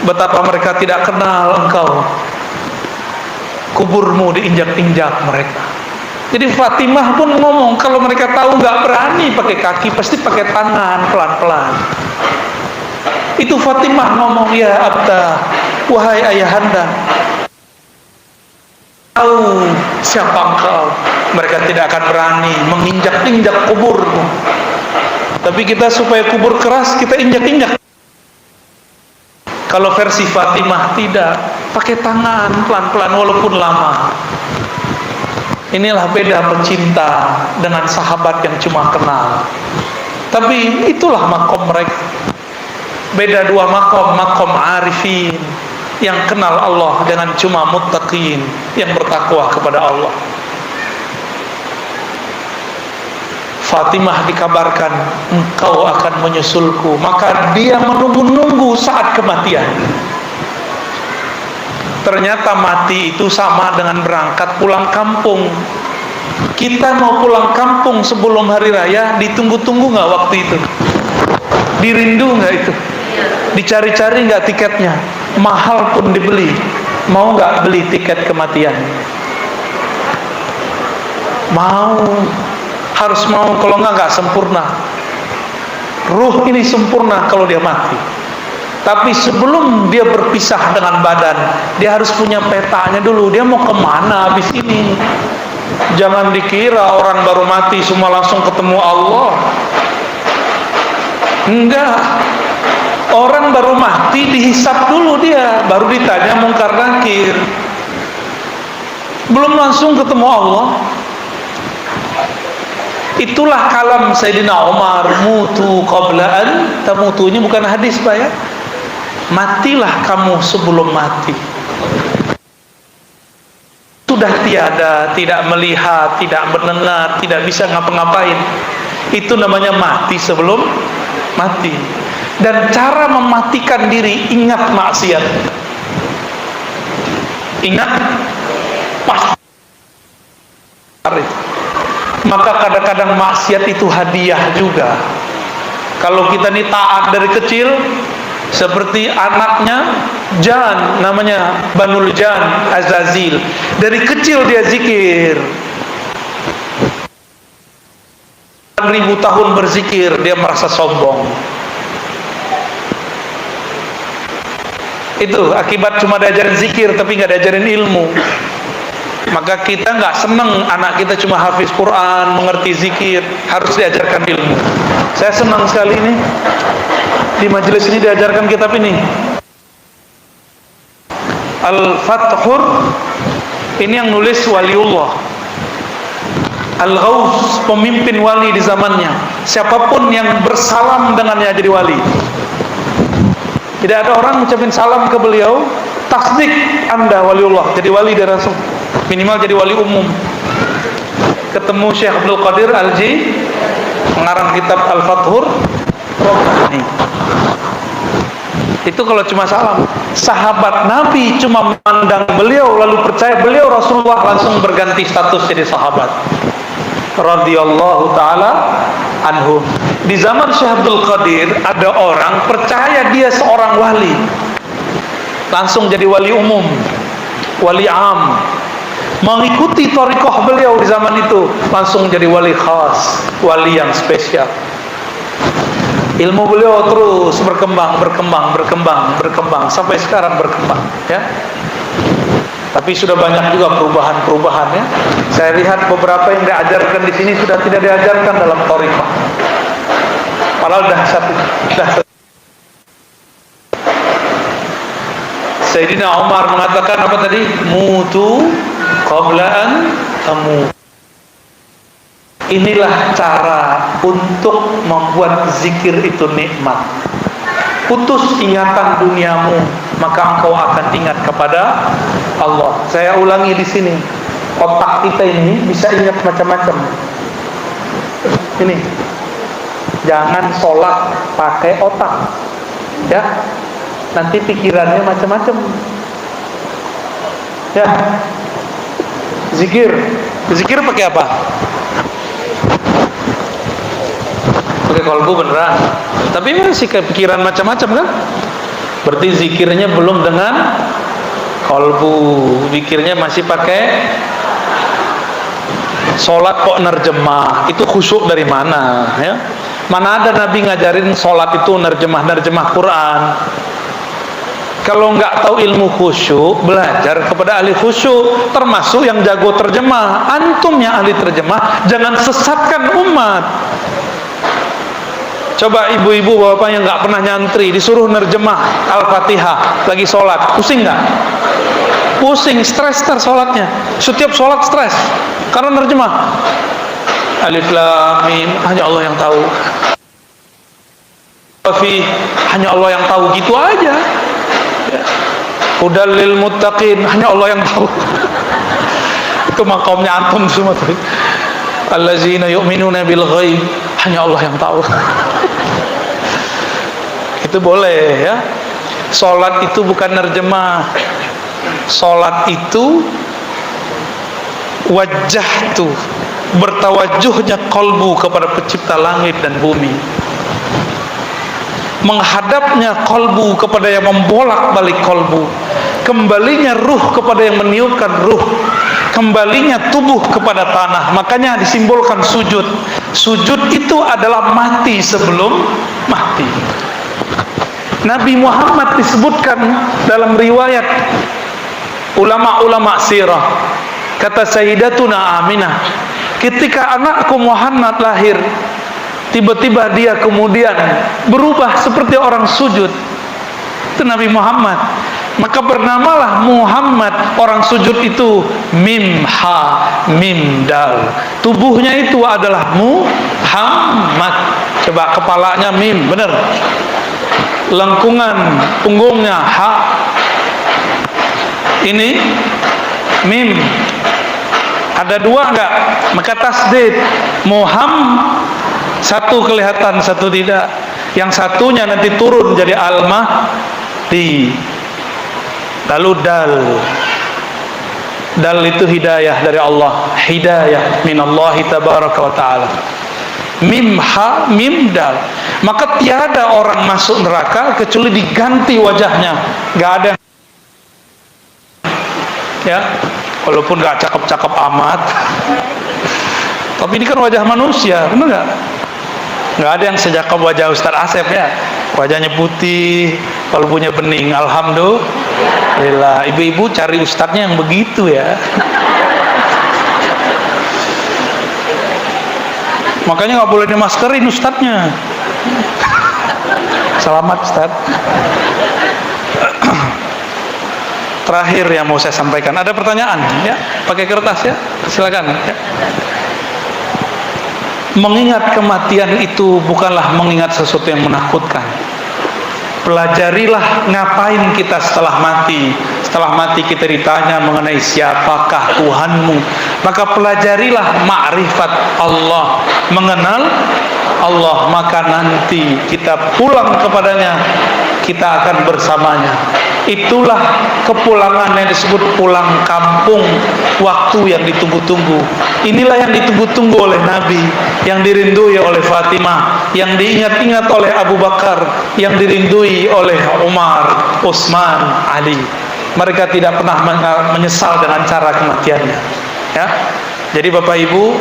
betapa mereka tidak kenal engkau. Kuburmu diinjak-injak mereka. Jadi Fatimah pun ngomong, kalau mereka tahu nggak berani pakai kaki, pasti pakai tangan pelan-pelan. Itu Fatimah ngomong, ya Abta, wahai ayahanda, tahu siapa engkau. Mereka tidak akan berani menginjak-injak kuburmu. Tapi kita supaya kubur keras, kita injak-injak. Kalau versi Fatimah tidak, pakai tangan pelan-pelan walaupun lama. Inilah beda pecinta dengan sahabat yang cuma kenal. Tapi itulah makom mereka. Beda dua makom, makom arifin yang kenal Allah dengan cuma muttaqin yang bertakwa kepada Allah. Fatimah dikabarkan, engkau akan menyusulku. Maka dia menunggu-nunggu saat kematian. Ternyata mati itu sama dengan berangkat pulang kampung. Kita mau pulang kampung sebelum hari raya, ditunggu-tunggu nggak waktu itu? Dirindu nggak itu? Dicari-cari nggak tiketnya? Mahal pun dibeli. Mau nggak beli tiket kematian? Mau. Harus mau, kalau nggak sempurna. Ruh ini sempurna kalau dia mati. Tapi sebelum dia berpisah dengan badan, dia harus punya petanya dulu. Dia mau kemana habis ini? Jangan dikira orang baru mati semua langsung ketemu Allah. Enggak. Orang baru mati dihisap dulu dia, baru ditanya mungkar nakir. Belum langsung ketemu Allah. Itulah kalam Sayyidina Umar, mutu qabla an tamutu. Ini bukan hadis, Pak, ya. Matilah kamu sebelum mati. Sudah tiada, tidak melihat, tidak mendengar, tidak bisa ngapa-ngapain. Itu namanya mati sebelum mati. Dan cara mematikan diri, ingat maksiat. Ingat pas. Maka kadang-kadang maksiat itu hadiah juga. Kalau kita ini taat dari kecil, seperti anaknya Jan, namanya Banul Jan Azazil. Dari kecil dia zikir. 1000 tahun berzikir, dia merasa sombong. Itu akibat cuma diajarin zikir tapi nggak diajarin ilmu. Maka kita nggak seneng anak kita cuma hafiz Quran, mengerti zikir, harus diajarkan ilmu. Saya senang sekali ini di majelis ini diajarkan kitab ini, Al-Fathur. Ini yang nulis waliullah, Al-Ghaus, pemimpin wali di zamannya. Siapapun yang bersalam dengannya jadi wali. Tidak ada orang mengucapkan salam ke beliau, tasdik Anda waliullah, jadi wali dari Rasul. Minimal jadi wali umum. Ketemu Syekh Abdul Qadir Al-Ji, pengarang kitab Al-Fathur. Itu kalau cuma salam. Sahabat Nabi cuma memandang beliau lalu percaya beliau Rasulullah, langsung berganti status jadi sahabat. Radhiyallahu ta'ala anhu. Di zaman Syekh Abdul Qadir ada orang percaya dia seorang wali, langsung jadi wali umum, wali am. Mengikuti thariqah beliau di zaman itu, langsung jadi wali khas, wali yang spesial. Ilmu beliau terus berkembang sampai sekarang berkembang, ya. Tapi sudah banyak juga perubahan-perubahan, ya. Saya lihat beberapa yang diajarkan di sini sudah tidak diajarkan dalam thariqah. Padahal dahsyat. Sayyidina Umar mengatakan apa tadi? Mutu qabla an tamut. Inilah cara untuk membuat zikir itu nikmat. Putus ingatan duniamu, maka engkau akan ingat kepada Allah. Saya ulangi di sini. Otak kita ini bisa ingat macam-macam. Ini. Jangan sholat pakai otak, ya. Nanti pikirannya macam-macam. Ya. Zikir pakai apa? Pakai kolbu beneran. Tapi masih kepikiran macam-macam kan? Berarti zikirnya belum dengan kolbu, zikirnya masih pakai sholat kok nerjemah. Itu khusyuk dari mana ya? Mana ada Nabi ngajarin sholat itu nerjemah Quran. Kalau nggak tahu ilmu khusyuk, belajar kepada ahli khusyuk, termasuk yang jago terjemah. Antum yang ahli terjemah, jangan sesatkan umat. Coba ibu-ibu bapak yang nggak pernah nyantri disuruh nerjemah Al-Fatihah lagi sholat, pusing nggak? Pusing, stres sholatnya. Setiap sholat stres karena nerjemah. Alif Lam Mim, hanya Allah yang tahu. Hanya Allah yang tahu, gitu aja. Hudal lil muttaqin, hanya Allah yang tahu. Itu makamnya antum semua tuh. Allazina yu'minuna bil ghaib, hanya Allah yang tahu. Itu boleh ya. Salat itu bukan nerjemah. Salat itu wajah tuh, bertawajuhnya kolbu kepada pencipta langit dan bumi, menghadapnya kolbu kepada yang membolak-balik kolbu, kembalinya ruh kepada yang meniupkan ruh, kembalinya tubuh kepada tanah. Makanya disimbolkan sujud. Sujud itu adalah mati sebelum mati. Nabi Muhammad disebutkan dalam riwayat ulama-ulama sirah, kata Sayyidatuna Aminah, ketika anakku Muhammad lahir, tiba-tiba dia kemudian berubah seperti orang sujud. Itu Nabi Muhammad. Maka bernamalah Muhammad. Orang sujud itu mim ha mim dal. Tubuhnya itu adalah Muhammad. Coba kepalanya mim, benar. Lengkungan punggungnya ha. Ini mim. Ada dua enggak? Maka tasdid Muhammad. Satu kelihatan, satu tidak. Yang satunya nanti turun jadi al-mahdi. Lalu dal. Dal itu hidayah dari Allah. Hidayah minallahi tabaraka wa ta'ala. Mim ha mim dal. Maka tiada orang masuk neraka kecuali diganti wajahnya. Gak ada. Ya, walaupun gak cakep-cakep amat. Tapi ini kan wajah manusia, benar gak? Nggak ada yang sejak wajah Ustaz Asep ya, wajahnya putih, kalbunya bening. Alhamdulillah. Ibu-ibu cari ustadznya yang begitu ya. Makanya nggak boleh dimaskerin ustadznya. Selamat Ustaz. Terakhir yang mau saya sampaikan, ada pertanyaan ya, pakai kertas ya, silakan ya. Mengingat kematian itu bukanlah mengingat sesuatu yang menakutkan. Pelajarilah ngapain kita setelah mati. Setelah mati kita ditanya mengenai siapakah Tuhanmu. Maka pelajarilah ma'rifat Allah, mengenal Allah. Maka nanti kita pulang kepadanya, kita akan bersamanya. Itulah kepulangan yang disebut pulang kampung, waktu yang ditunggu-tunggu. Inilah yang ditunggu-tunggu oleh Nabi, yang dirindui oleh Fatimah, yang diingat-ingat oleh Abu Bakar, yang dirindui oleh Umar, Utsman, Ali. Mereka tidak pernah menyesal dengan cara kematiannya ya. Jadi Bapak Ibu,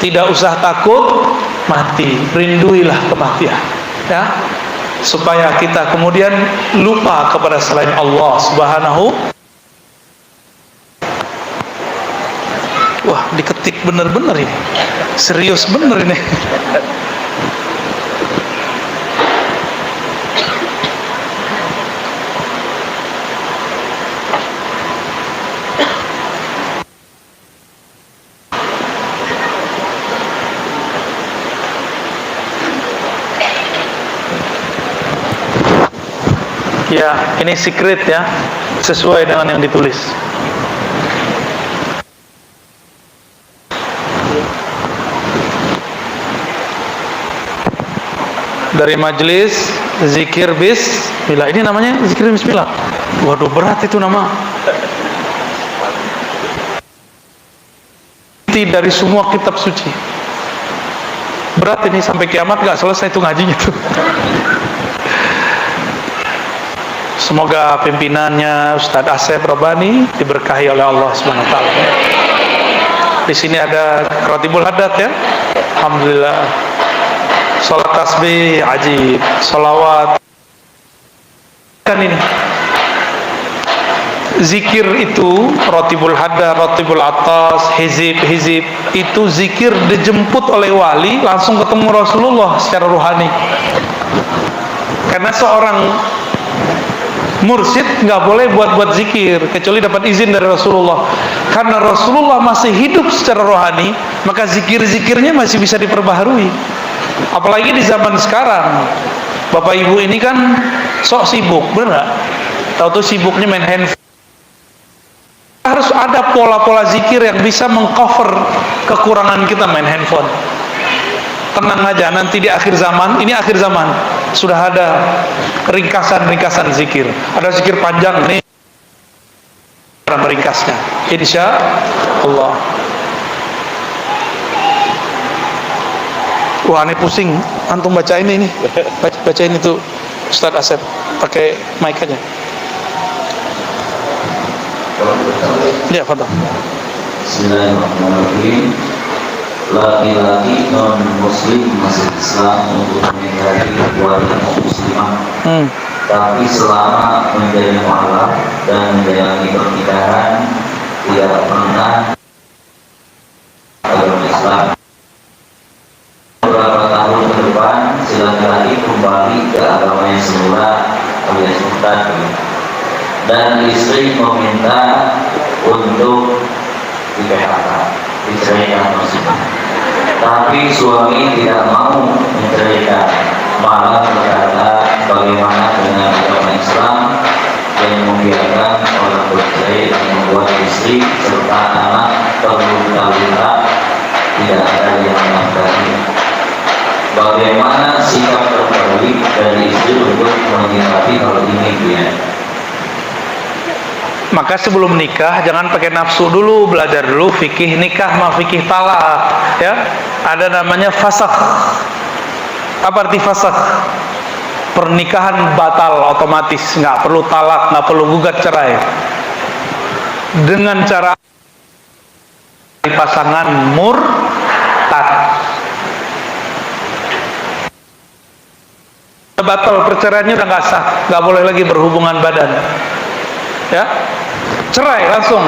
tidak usah takut mati, rinduilah kematian ya, supaya kita kemudian lupa kepada selain Allah Subhanahu. Wah, diketik bener-bener ini, serius bener ini. Ya, ini secret ya, sesuai dengan yang ditulis. Dari majelis zikir bismillah. Ini namanya zikir bismillah. Waduh, berat itu nama. Dari semua kitab suci. Berat ini, sampai kiamat gak selesai itu ngajinya tuh. Semoga pimpinannya Ustadz Asep Robani diberkahi oleh Allah Subhanahu wa taala. Di sini ada Rotibul Haddad ya. Alhamdulillah. Salat tasbih ajib, salawat. Kan ini. Zikir itu Rotibul Haddad, Rotibul Atas, hizib itu zikir dijemput oleh wali langsung ketemu Rasulullah secara rohani. Karena seorang mursyid nggak boleh buat zikir kecuali dapat izin dari Rasulullah. Karena Rasulullah masih hidup secara rohani, maka zikir-zikirnya masih bisa diperbaharui. Apalagi di zaman sekarang, bapak ibu ini kan sok sibuk, bener nggak? Tahu tuh sibuknya main handphone. Harus ada pola-pola zikir yang bisa mengcover kekurangan kita main handphone. Tenang aja, nanti di akhir zaman, ini akhir zaman, sudah ada ringkasan-ringkasan zikir. Ada zikir panjang, ini meringkasnya. Insya Allah. Wah, ini pusing. Antum bacain ini. Bacain itu Ustadz Asep. Pakai mic aja. Ya, fadhal. Bismillahirrahmanirrahim. Laki-laki non muslim masih Islam untuk menghindari keluarga muslimah, tapi selama menjadi mualaf dan menjalani pernikahan tidak pernah agama Islam. Beberapa tahun ke depan si laki-laki kembali ke agamanya semula alias murtad, dan istri meminta untuk di-PHK, diceraikan maksudnya. Tapi suami tidak mau menceraikan, malah berkata bagaimana dengan agama Islam yang membiarkan orang bercerai dan membuat istri serta anak terluka-luka tidak ada yang menafkahi. Bagaimana sikap terbaik dari istri untuk menyikapi hal ini, ya? Maka sebelum nikah jangan pakai nafsu dulu, belajar dulu fikih nikah sama fikih talak ya. Ada namanya fasakh. Apa arti fasakh? Pernikahan batal otomatis, nggak perlu talak, nggak perlu gugat cerai. Dengan cara pasangan murtad. Batal perceraiannya udah nggak sah, nggak boleh lagi berhubungan badan. Ya, cerai langsung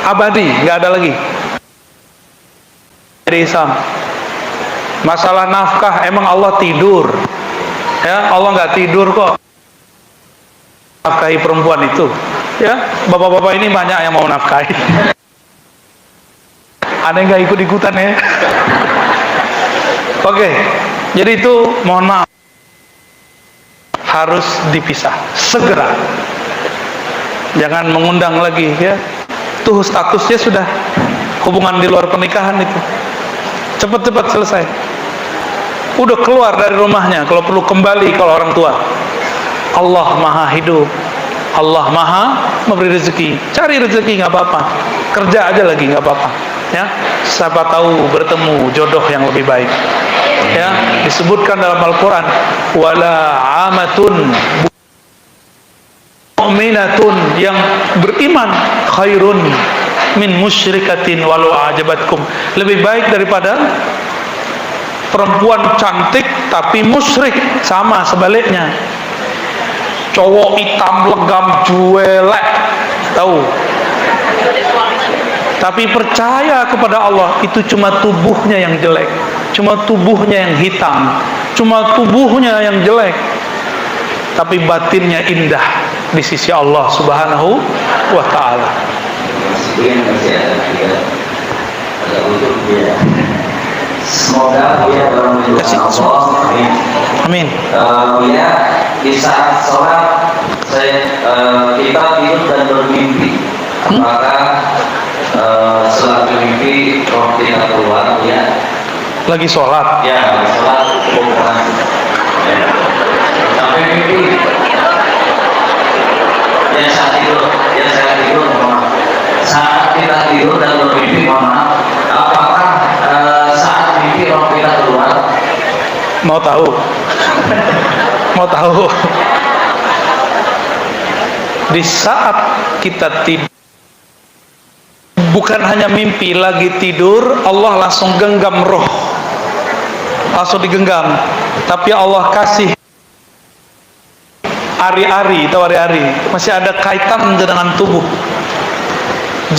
abadi, nggak ada lagi. Jadi Islam masalah nafkah, emang Allah tidur ya? Allah nggak tidur kok nafkahi perempuan itu ya. Bapak-bapak ini banyak yang mau nafkahi. Ada yang nggak ikut-ikutan ya. Oke, jadi itu mohon maaf, harus dipisah segera. Jangan mengundang lagi ya. Tuh statusnya sudah hubungan di luar pernikahan itu. Cepat-cepat selesai. Udah keluar dari rumahnya, kalau perlu kembali kalau orang tua. Allah Maha hidup. Allah Maha memberi rezeki. Cari rezeki nggak apa-apa. Kerja aja lagi nggak apa-apa. Ya, siapa tahu bertemu jodoh yang lebih baik. Ya, disebutkan dalam Al-Qur'an, wala amatun mu'minatun, yang beriman khairun min musyrikatin walau ajabatkum, lebih baik daripada perempuan cantik tapi musyrik. Sama sebaliknya, cowok hitam legam juelek tahu tapi percaya kepada Allah, itu cuma tubuhnya yang jelek, cuma tubuhnya yang hitam, cuma tubuhnya yang jelek, tapi batinnya indah di sisi Allah Subhanahu wa ta'ala. Semoga ya dalam lindungan Allah. Amin. Amin. Ya, di saat sholat kita tidur dan bermimpi, apakah setelah bermimpi roh kita keluar, ya? Lagi sholat? Ya, lagi sholat bukan. Ya. Sampai mimpi. Ya saat tidur, saat kita tidur dan bermimpi, mohon maaf, apakah saat mimpi roh kita keluar? Mau tahu? Mau tahu? Di saat kita tidur, bukan hanya mimpi, lagi tidur Allah langsung genggam roh, langsung digenggam. Tapi Allah kasih ari-ari, tahu ari-ari, masih ada kaitan dengan tubuh.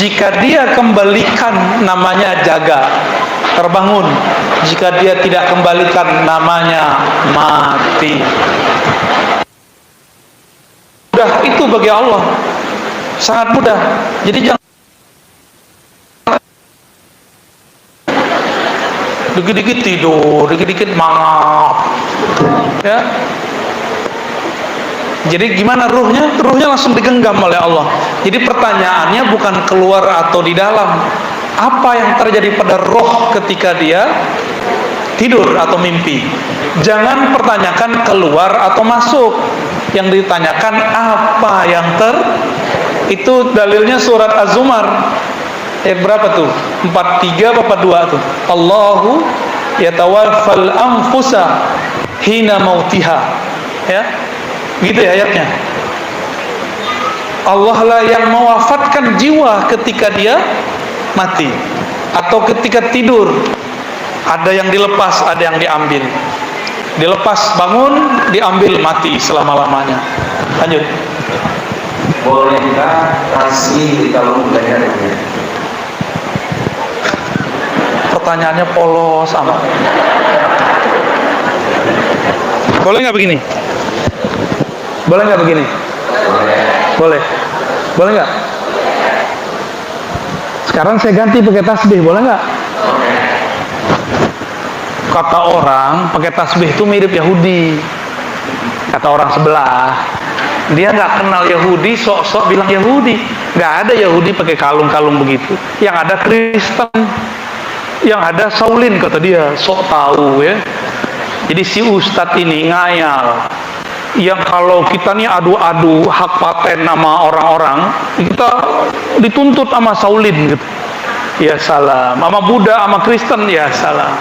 Jika dia kembalikan, namanya jaga, terbangun. Jika dia tidak kembalikan, namanya mati. Mudah itu bagi Allah, sangat mudah. Jadi jangan dikit-dikit tidur, dikit-dikit mangap, ya. Jadi gimana ruhnya? Ruhnya langsung digenggam oleh Allah. Jadi pertanyaannya bukan keluar atau di dalam. Apa yang terjadi pada roh ketika dia tidur atau mimpi? Jangan pertanyakan keluar atau masuk. Yang ditanyakan apa yang itu dalilnya surat Az-Zumar. Berapa tuh? 43 apa 42 tuh? Allahu yatawaffal anfusa hina mautiha. Ya. Gitu ya ayatnya. Allah lah yang mewafatkan jiwa ketika dia mati atau ketika tidur. Ada yang dilepas, ada yang diambil. Dilepas bangun, diambil mati selama-lamanya. Lanjut. Bolehkah tasbih di kalung leher? Pertanyaannya polos amat. Boleh nggak begini? Boleh nggak begini? Boleh. Boleh nggak? Sekarang saya ganti pakai tasbih, boleh nggak? Kata orang pakai tasbih itu mirip Yahudi. Kata orang sebelah, dia nggak kenal Yahudi, sok-sok bilang Yahudi. Nggak ada Yahudi pakai kalung-kalung begitu. Yang ada Kristen, yang ada Saulin, kata dia, sok tahu ya. Jadi si Ustadz ini ngayal. Yang kalau kita nih adu-adu hak paten sama orang-orang, kita dituntut sama Saulin gitu. Ya salah, sama Buddha, sama Kristen, ya salah.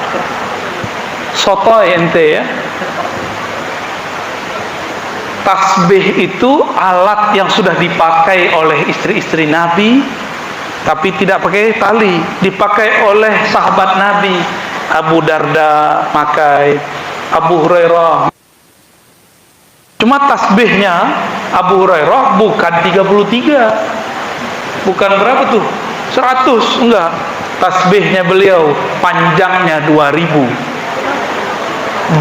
Sotoy ente ya. Tasbih itu alat yang sudah dipakai oleh istri-istri Nabi, tapi tidak pakai tali, dipakai oleh sahabat Nabi. Abu Darda pakai, Abu Hurairah. Cuma tasbihnya Abu Hurairah bukan 33, bukan berapa tuh, 100, enggak. Tasbihnya beliau panjangnya 2000.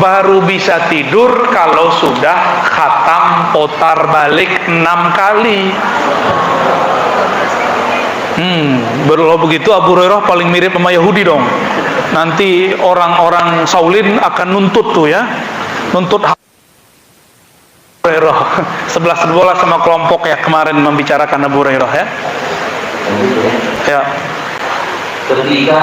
Baru bisa tidur kalau sudah khatam putar balik 6 kali. Kalau begitu Abu Hurairah paling mirip sama Yahudi dong. Nanti orang-orang Saulin akan nuntut tuh ya, nuntut Abu Hurairah. Sebelah sama kelompok ya kemarin membicarakan Abu Hurairah ya. Ya. Ketika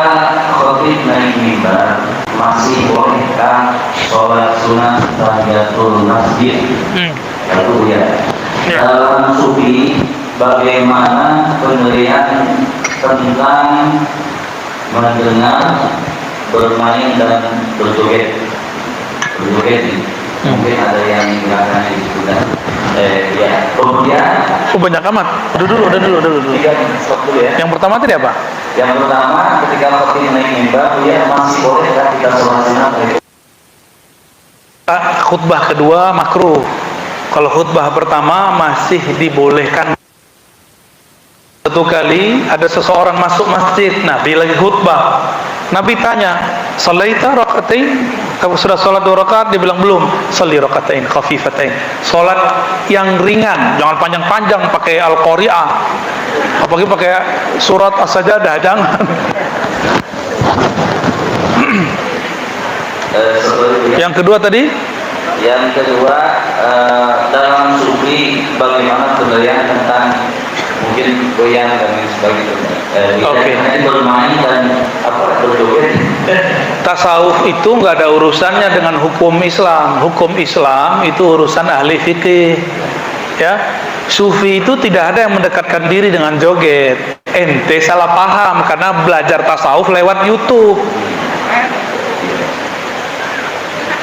khotib naik mimbar, masih bolehkah sholat sunat tahiyatul masjid? Satu ya. Dalam sufi, bagaimana penilaian tentang mendengar, bermain dan berjoget? Mungkin ada yang menggunakan itu dan ya. Kemudian banyak amat. Udah dulu. Stop dulu ya. Yang pertama tadi apa? Yang pertama, ketika khotib naik mimbar, dia masih bolehkah kita sholat sunat? Khutbah kedua makruh. Kalau khutbah pertama masih dibolehkan. Satu kali ada seseorang masuk masjid, Nabi lagi khutbah. Nabi tanya, "Shalaita rakaatain?" Kamu sudah sholat 2 rakaat? Dia bilang belum. "Shalli rakaatain khafifatain." Sholat yang ringan, jangan panjang-panjang pakai Al-Qari'ah. Apalagi pakai surat As-Sajdah, jangan. Yang kedua tadi? Yang kedua, dalam sufi bagaimana penilaian tentang mungkin goyang dan lain sebagainya. Bermain dan berjoget. Tasawuf itu nggak ada urusannya dengan hukum Islam. Hukum Islam itu urusan ahli fikih. Ya, sufi itu tidak ada yang mendekatkan diri dengan joget. Ente salah paham karena belajar tasawuf lewat YouTube.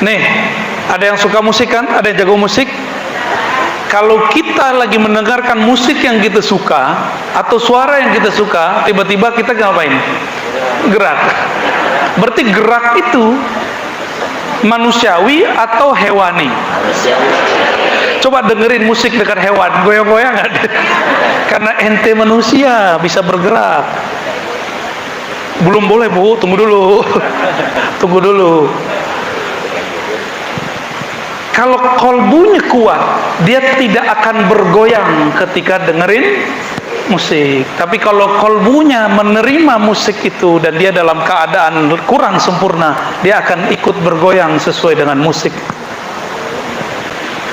Nih, ada yang suka musik kan? Ada yang jago musik? Kalau kita lagi mendengarkan musik yang kita suka atau suara yang kita suka, tiba-tiba kita ngapain? Gerak. Berarti gerak itu manusiawi atau hewani? Coba dengerin musik dekat hewan, goyang-goyang nggak? Karena ente manusia bisa bergerak. Belum boleh, Bu, tunggu dulu. Tunggu dulu. Kalau kolbunya kuat, dia tidak akan bergoyang ketika dengerin musik. Tapi kalau kolbunya menerima musik itu dan dia dalam keadaan kurang sempurna, dia akan ikut bergoyang sesuai dengan musik.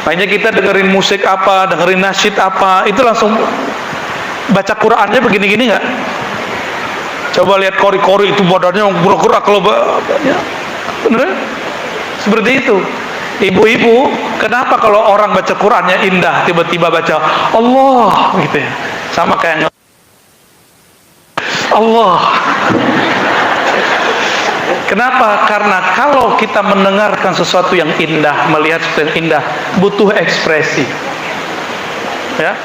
Makanya kita dengerin musik apa, dengerin nasyid apa, itu langsung baca Qurannya begini-gini nggak? Coba lihat kori-kori itu badannya yang gerak-gerak kalau ya. Bener? Seperti itu. Ibu-ibu, kenapa kalau orang baca Qurannya indah, tiba-tiba baca Allah gitu ya? Sama kayak Allah. Kenapa? Karena kalau kita mendengarkan sesuatu yang indah, melihat sesuatu yang indah, butuh ekspresi. Ya.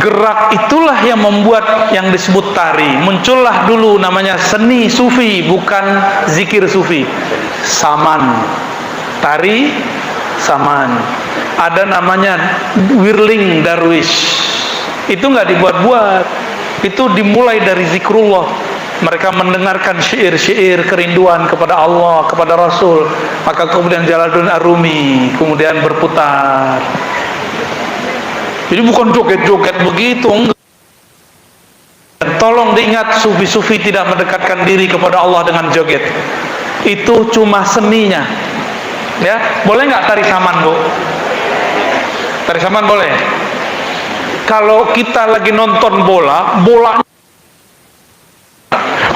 Gerak itulah yang membuat yang disebut tari. Muncullah dulu namanya seni sufi, bukan zikir sufi. Saman. Tari saman. Ada namanya whirling darwish. Itu nggak dibuat-buat. Itu dimulai dari zikrullah. Mereka mendengarkan syair-syair kerinduan kepada Allah, kepada Rasul. Maka kemudian Jalaluddin Ar-Rumi kemudian berputar. Jadi bukan joget-joget begitu. Tolong diingat, sufi-sufi tidak mendekatkan diri kepada Allah dengan joget. Itu cuma seninya. Ya, boleh nggak tari saman, Bu? Tari saman boleh. Kalau kita lagi nonton bola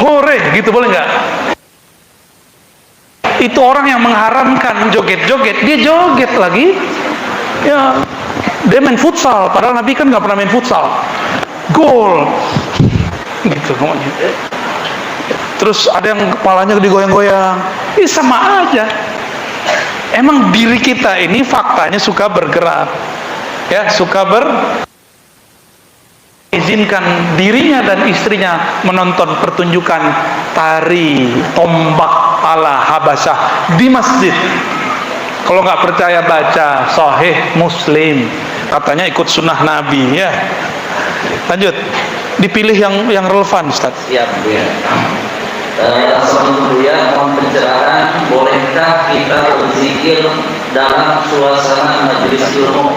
hore gitu, boleh nggak? Itu orang yang mengharamkan joget-joget, dia joget lagi. Ya, dia main futsal, padahal Nabi kan nggak pernah main futsal. Gol, gitu ngomongnya. Terus ada yang kepalanya digoyang-goyang. Ini sama aja. Emang diri kita ini faktanya suka bergerak, ya, suka izinkan dirinya dan istrinya menonton pertunjukan tari tombak ala Habasyah di masjid. Kalau nggak percaya baca Sahih Muslim, katanya ikut sunnah Nabi, ya. Lanjut, dipilih yang relevan, Ustaz. Siap, ya. Assalamualaikum, mohon pencerahan, bolehkah kita berzikir dalam suasana majelis ilmu?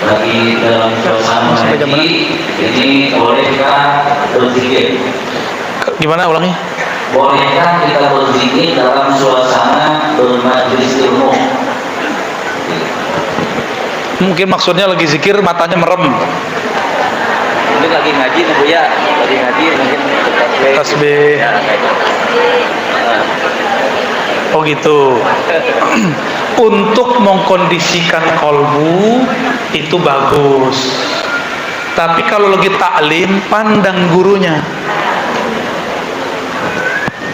Lagi dalam suasana ngaji, ini bolehkah berzikir? Gimana ulangnya? Bolehkah kita berzikir dalam suasana bermajelis ilmu? Mungkin maksudnya lagi zikir matanya merem. Mungkin lagi ngaji, Bu ya, lagi ngaji mungkin Tasbih. ya, kayak gitu. Oh gitu. Untuk mengkondisikan kolbu itu bagus. Tapi kalau lagi taklim, pandang gurunya,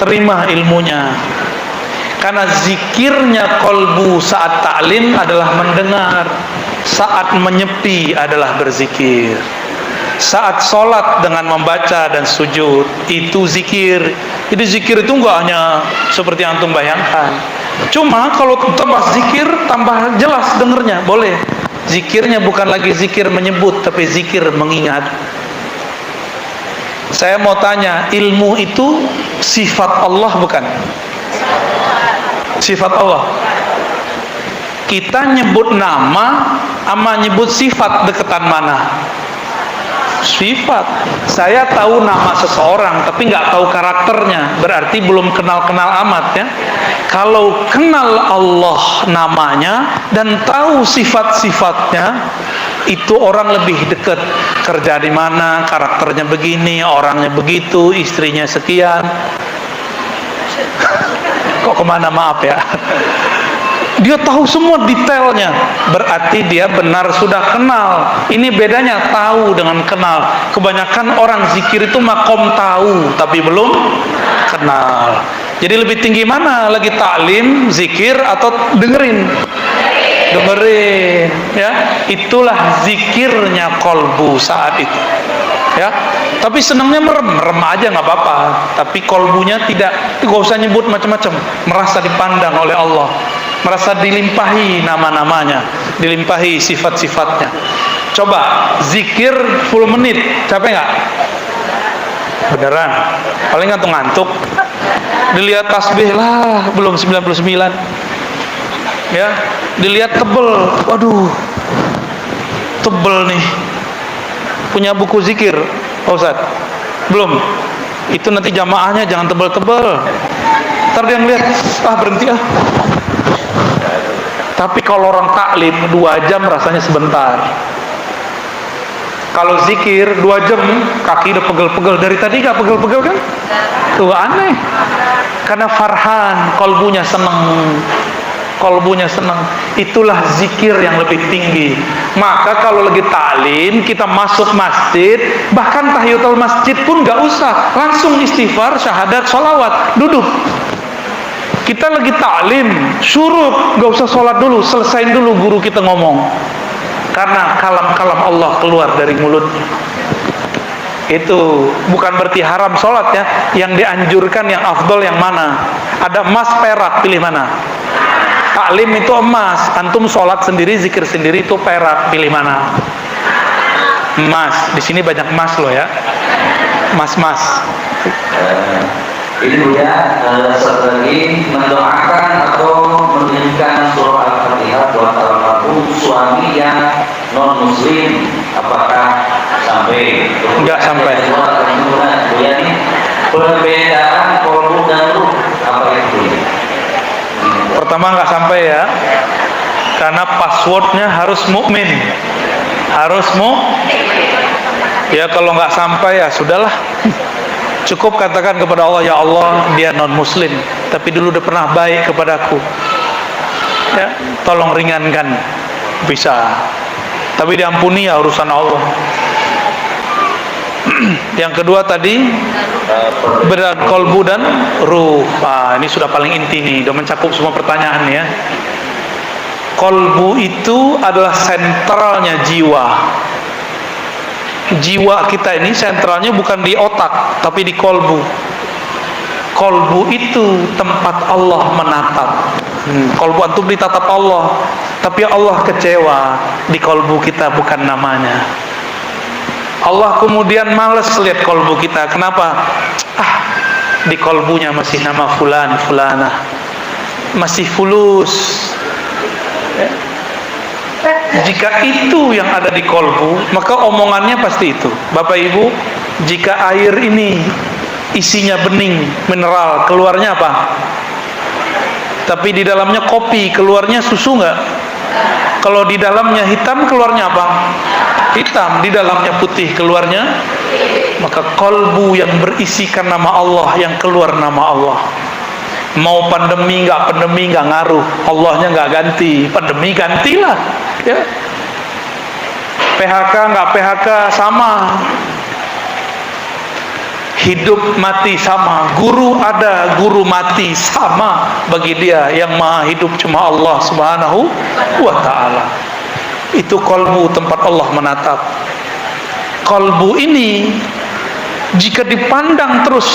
terima ilmunya. Karena zikirnya kolbu saat taklim adalah mendengar, saat menyepi adalah berzikir. Saat sholat dengan membaca dan sujud itu zikir. Jadi zikir itu enggak hanya seperti antum bayangkan. Cuma kalau tambah zikir tambah jelas dengernya, boleh. Zikirnya bukan lagi zikir menyebut, tapi zikir mengingat. Saya mau tanya, ilmu itu sifat Allah bukan? Sifat Allah. Kita nyebut nama sama nyebut sifat deketan mana? Sifat. Saya tahu nama seseorang tapi nggak tahu karakternya, berarti belum kenal-kenal amat, ya. Kalau kenal Allah namanya dan tahu sifat-sifatnya, itu orang lebih dekat. Kerja di mana, karakternya begini, orangnya begitu, istrinya sekian. Kok kemana, maaf ya. Dia tahu semua detailnya, berarti dia benar sudah kenal. Ini bedanya tahu dengan kenal. Kebanyakan orang zikir itu makom tahu tapi belum kenal. Jadi lebih tinggi mana, lagi taklim, zikir, atau dengerin? dengerin ya, itulah zikirnya kolbu saat itu ya. Tapi senangnya merem aja nggak apa-apa, tapi kolbunya tidak usah nyebut macam-macam, merasa dipandang oleh Allah, merasa dilimpahi nama-namanya, dilimpahi sifat-sifatnya. Coba zikir 10 menit, capek nggak? Beneran? Paling ngantuk-ngantuk. Dilihat tasbih lah, belum 99 ya. Dilihat tebel, waduh tebel nih. Punya buku zikir Pak Ustadz? Belum. Itu nanti jamaahnya jangan tebel-tebel, ntar dia ngeliat, berhenti ah. Tapi kalau orang taklim 2 jam rasanya sebentar. Kalau zikir 2 jam kaki udah pegel-pegel. Dari tadi gak pegel-pegel kan? Tuh aneh. Karena farhan, kolbunya seneng. Kolbunya seneng. Itulah zikir yang lebih tinggi. Maka kalau lagi taklim, kita masuk masjid, bahkan tahiyatul masjid pun gak usah, langsung istighfar, syahadat, sholawat, duduk. Kita lagi taklim, syuruk, gak usah sholat dulu, selesain dulu guru kita ngomong. Karena kalam-kalam Allah keluar dari mulutnya. Itu bukan berarti haram sholat ya. Yang dianjurkan, yang afdol yang mana? Ada emas, perak, pilih mana? Taklim itu emas, antum sholat sendiri, zikir sendiri itu perak, pilih mana? Emas. Di sini banyak emas loh ya. Mas. Ini Buya, satu lagi mendoakan atau mengirimkan surah Al-Fatihah buat almarhum suami yang non muslim, apakah sampai? Enggak sampai. Buya ini perbedaan kolbu dan ruh apa itu? Pertama nggak sampai ya, karena passwordnya harus mukmin, ya. Kalau nggak sampai ya sudahlah. Cukup katakan kepada Allah, ya Allah dia non muslim tapi dulu udah pernah baik kepadaku ya, tolong ringankan, bisa. Tapi diampuni ya urusan Allah. Yang kedua tadi berat kolbu dan ruh. Ini sudah paling inti nih, udah mencakup semua pertanyaan ya. Kolbu itu adalah sentralnya jiwa. Jiwa kita ini sentralnya bukan di otak, tapi di kolbu. Kolbu itu tempat Allah menatap. Kolbu antum ditatap Allah, tapi Allah kecewa di kolbu kita, bukan namanya. Allah kemudian males lihat kolbu kita. Kenapa? Di kolbunya masih nama fulan, fulanah, masih fulus. Jika itu yang ada di kolbu, maka omongannya pasti itu. Bapak Ibu, jika air ini isinya bening, mineral, keluarnya apa? Tapi di dalamnya kopi, keluarnya susu nggak? Kalau di dalamnya hitam, keluarnya apa? Hitam. Di dalamnya putih, keluarnya? Maka kolbu yang berisikan nama Allah, yang keluar nama Allah. Mau pandemi nggak ngaruh, Allahnya nggak ganti, pandemi gantilah ya. PHK nggak PHK sama, hidup mati sama, guru ada guru mati sama bagi dia. Yang maha hidup cuma Allah subhanahu wa ta'ala. Itu kolbu, tempat Allah menatap. Kolbu ini jika dipandang terus,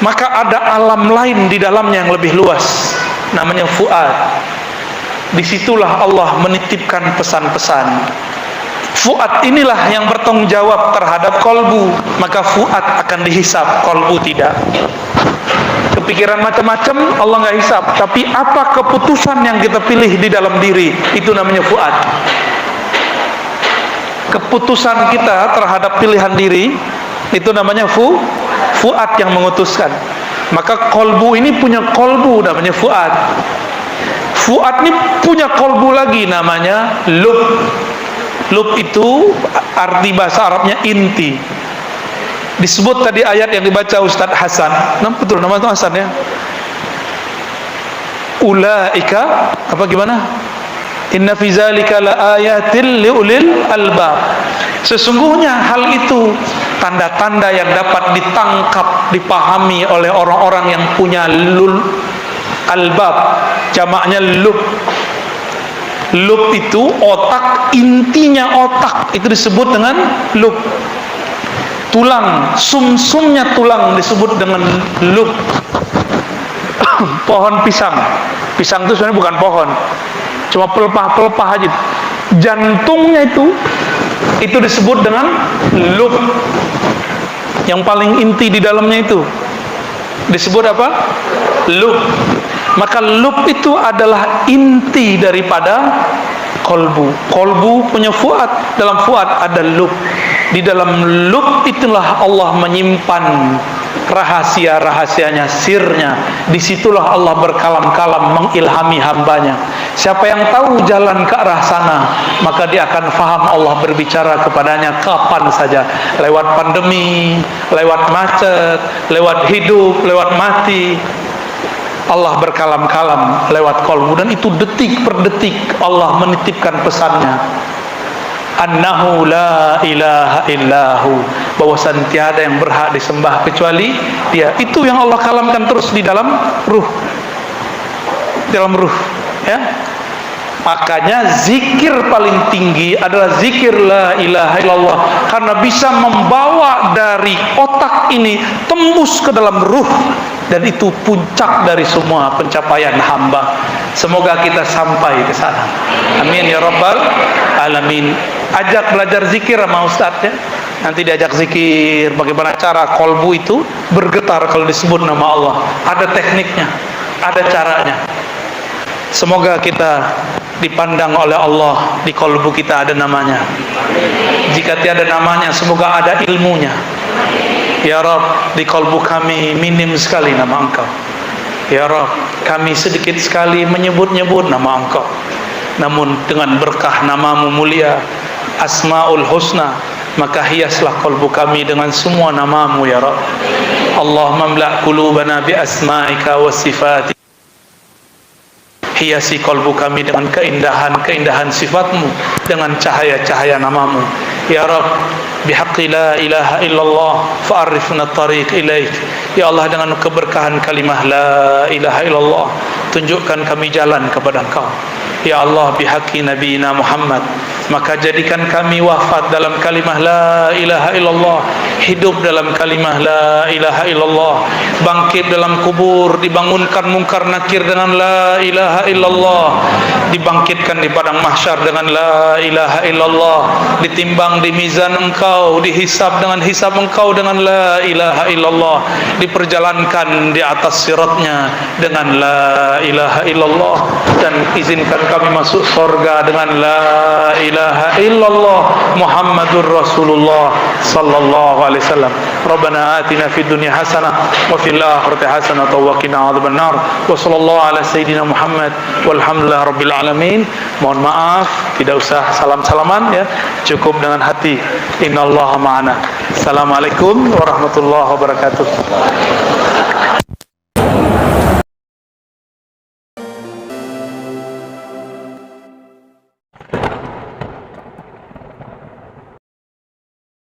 maka ada alam lain di dalamnya yang lebih luas, namanya fuad. Disitulah Allah menitipkan pesan-pesan. Fuad inilah yang bertanggung jawab terhadap kolbu, maka fuad akan dihisap, kolbu tidak. Kepikiran macam-macam Allah nggak hisap, tapi apa keputusan yang kita pilih di dalam diri, itu namanya fuad. Keputusan kita terhadap pilihan diri, itu namanya fuad yang mengutuskan. Maka kolbu ini punya kolbu namanya fuad. Fuad ini punya kolbu lagi namanya lub. Lub itu arti bahasa Arabnya inti. Disebut tadi ayat yang dibaca Ustadz Hasan. Betul nama itu Hasan ya. Ulaika apa gimana? Inna fi zalika laayatil liulil albab. Sesungguhnya hal itu tanda-tanda yang dapat ditangkap, dipahami oleh orang-orang yang punya lul albab, jamaknya lub. Lub itu otak, intinya otak itu disebut dengan lub. Tulang, sumsumnya tulang disebut dengan lub. Pohon pisang itu sebenarnya bukan pohon, cuma pelepah-pelepah aja. Jantungnya itu disebut dengan lub. Yang paling inti di dalamnya itu disebut apa? Lub. Maka lub itu adalah inti daripada kolbu. Kolbu punya fuad, dalam fuad ada lub. Di dalam lub itulah Allah menyimpan rahasia-rahasianya, sirnya. Disitulah Allah berkalam-kalam mengilhami hambanya. Siapa yang tahu jalan ke arah sana, maka dia akan faham Allah berbicara kepadanya kapan saja. Lewat pandemi, lewat macet, lewat hidup, lewat mati. Allah berkalam-kalam lewat kolbu, dan itu detik per detik Allah menitipkan pesannya. Annahu la ilaha illahu, bahwasan tiada yang berhak disembah kecuali Dia. Itu yang Allah kalamkan terus di dalam ruh. Ya. Makanya zikir paling tinggi adalah zikir la ilaha illallah, karena bisa membawa dari otak ini tembus ke dalam ruh, dan itu puncak dari semua pencapaian hamba. Semoga kita sampai ke sana. Amin ya rabbal alamin. Ajak belajar zikir sama ustaz ya. Nanti diajak zikir bagaimana cara kolbu itu bergetar kalau disebut nama Allah. Ada tekniknya, ada caranya. Semoga kita dipandang oleh Allah, di kolbu kita ada namanya. Jika tiada namanya, semoga ada ilmunya. Ya Rabb, di kolbu kami minim sekali nama Engkau. Ya Rabb, kami sedikit sekali menyebut-nyebut nama Engkau. Namun dengan berkah namamu mulia, Asmaul Husna, maka hiaslah kolbu kami dengan semua namamu ya Rabb. Allahumma mla' qulubana bi asma'ika wa sifatika. Hiasi kolbu kami dengan keindahan sifatmu, dengan cahaya-cahaya namamu ya Rabb. Bihaqqi la ilaha illallah fa'arifna tariq ilaik. Ya Allah, dengan keberkahan kalimah la ilaha illallah, tunjukkan kami jalan kepada Engkau. Ya Allah, bihaqqi nabiyina Muhammad, maka jadikan kami wafat dalam kalimah la ilaha illallah, hidup dalam kalimah la ilaha illallah, bangkit dalam kubur, dibangunkan mungkar nakir dengan la ilaha illallah, dibangkitkan di padang mahsyar dengan la ilaha illallah, ditimbang di mizan Engkau, dihisab dengan hisab Engkau dengan la ilaha illallah, diperjalankan di atas siratnya dengan la ilaha illallah, dan izinkan kami masuk surga dengan la ilaha illallah Muhammadur Rasulullah sallallahu alaihi wasallam. Rabbana atina fid dunya hasanah wa fil akhirati hasanah wa qina adzaban nar. Wa sallallahu ala sayidina Muhammad walhamdulillahi rabbil alamin. Mohon maaf, tidak usah salam-salaman ya. Cukup dengan hati. Innallaha ma'ana. Assalamualaikum warahmatullahi wabarakatuh.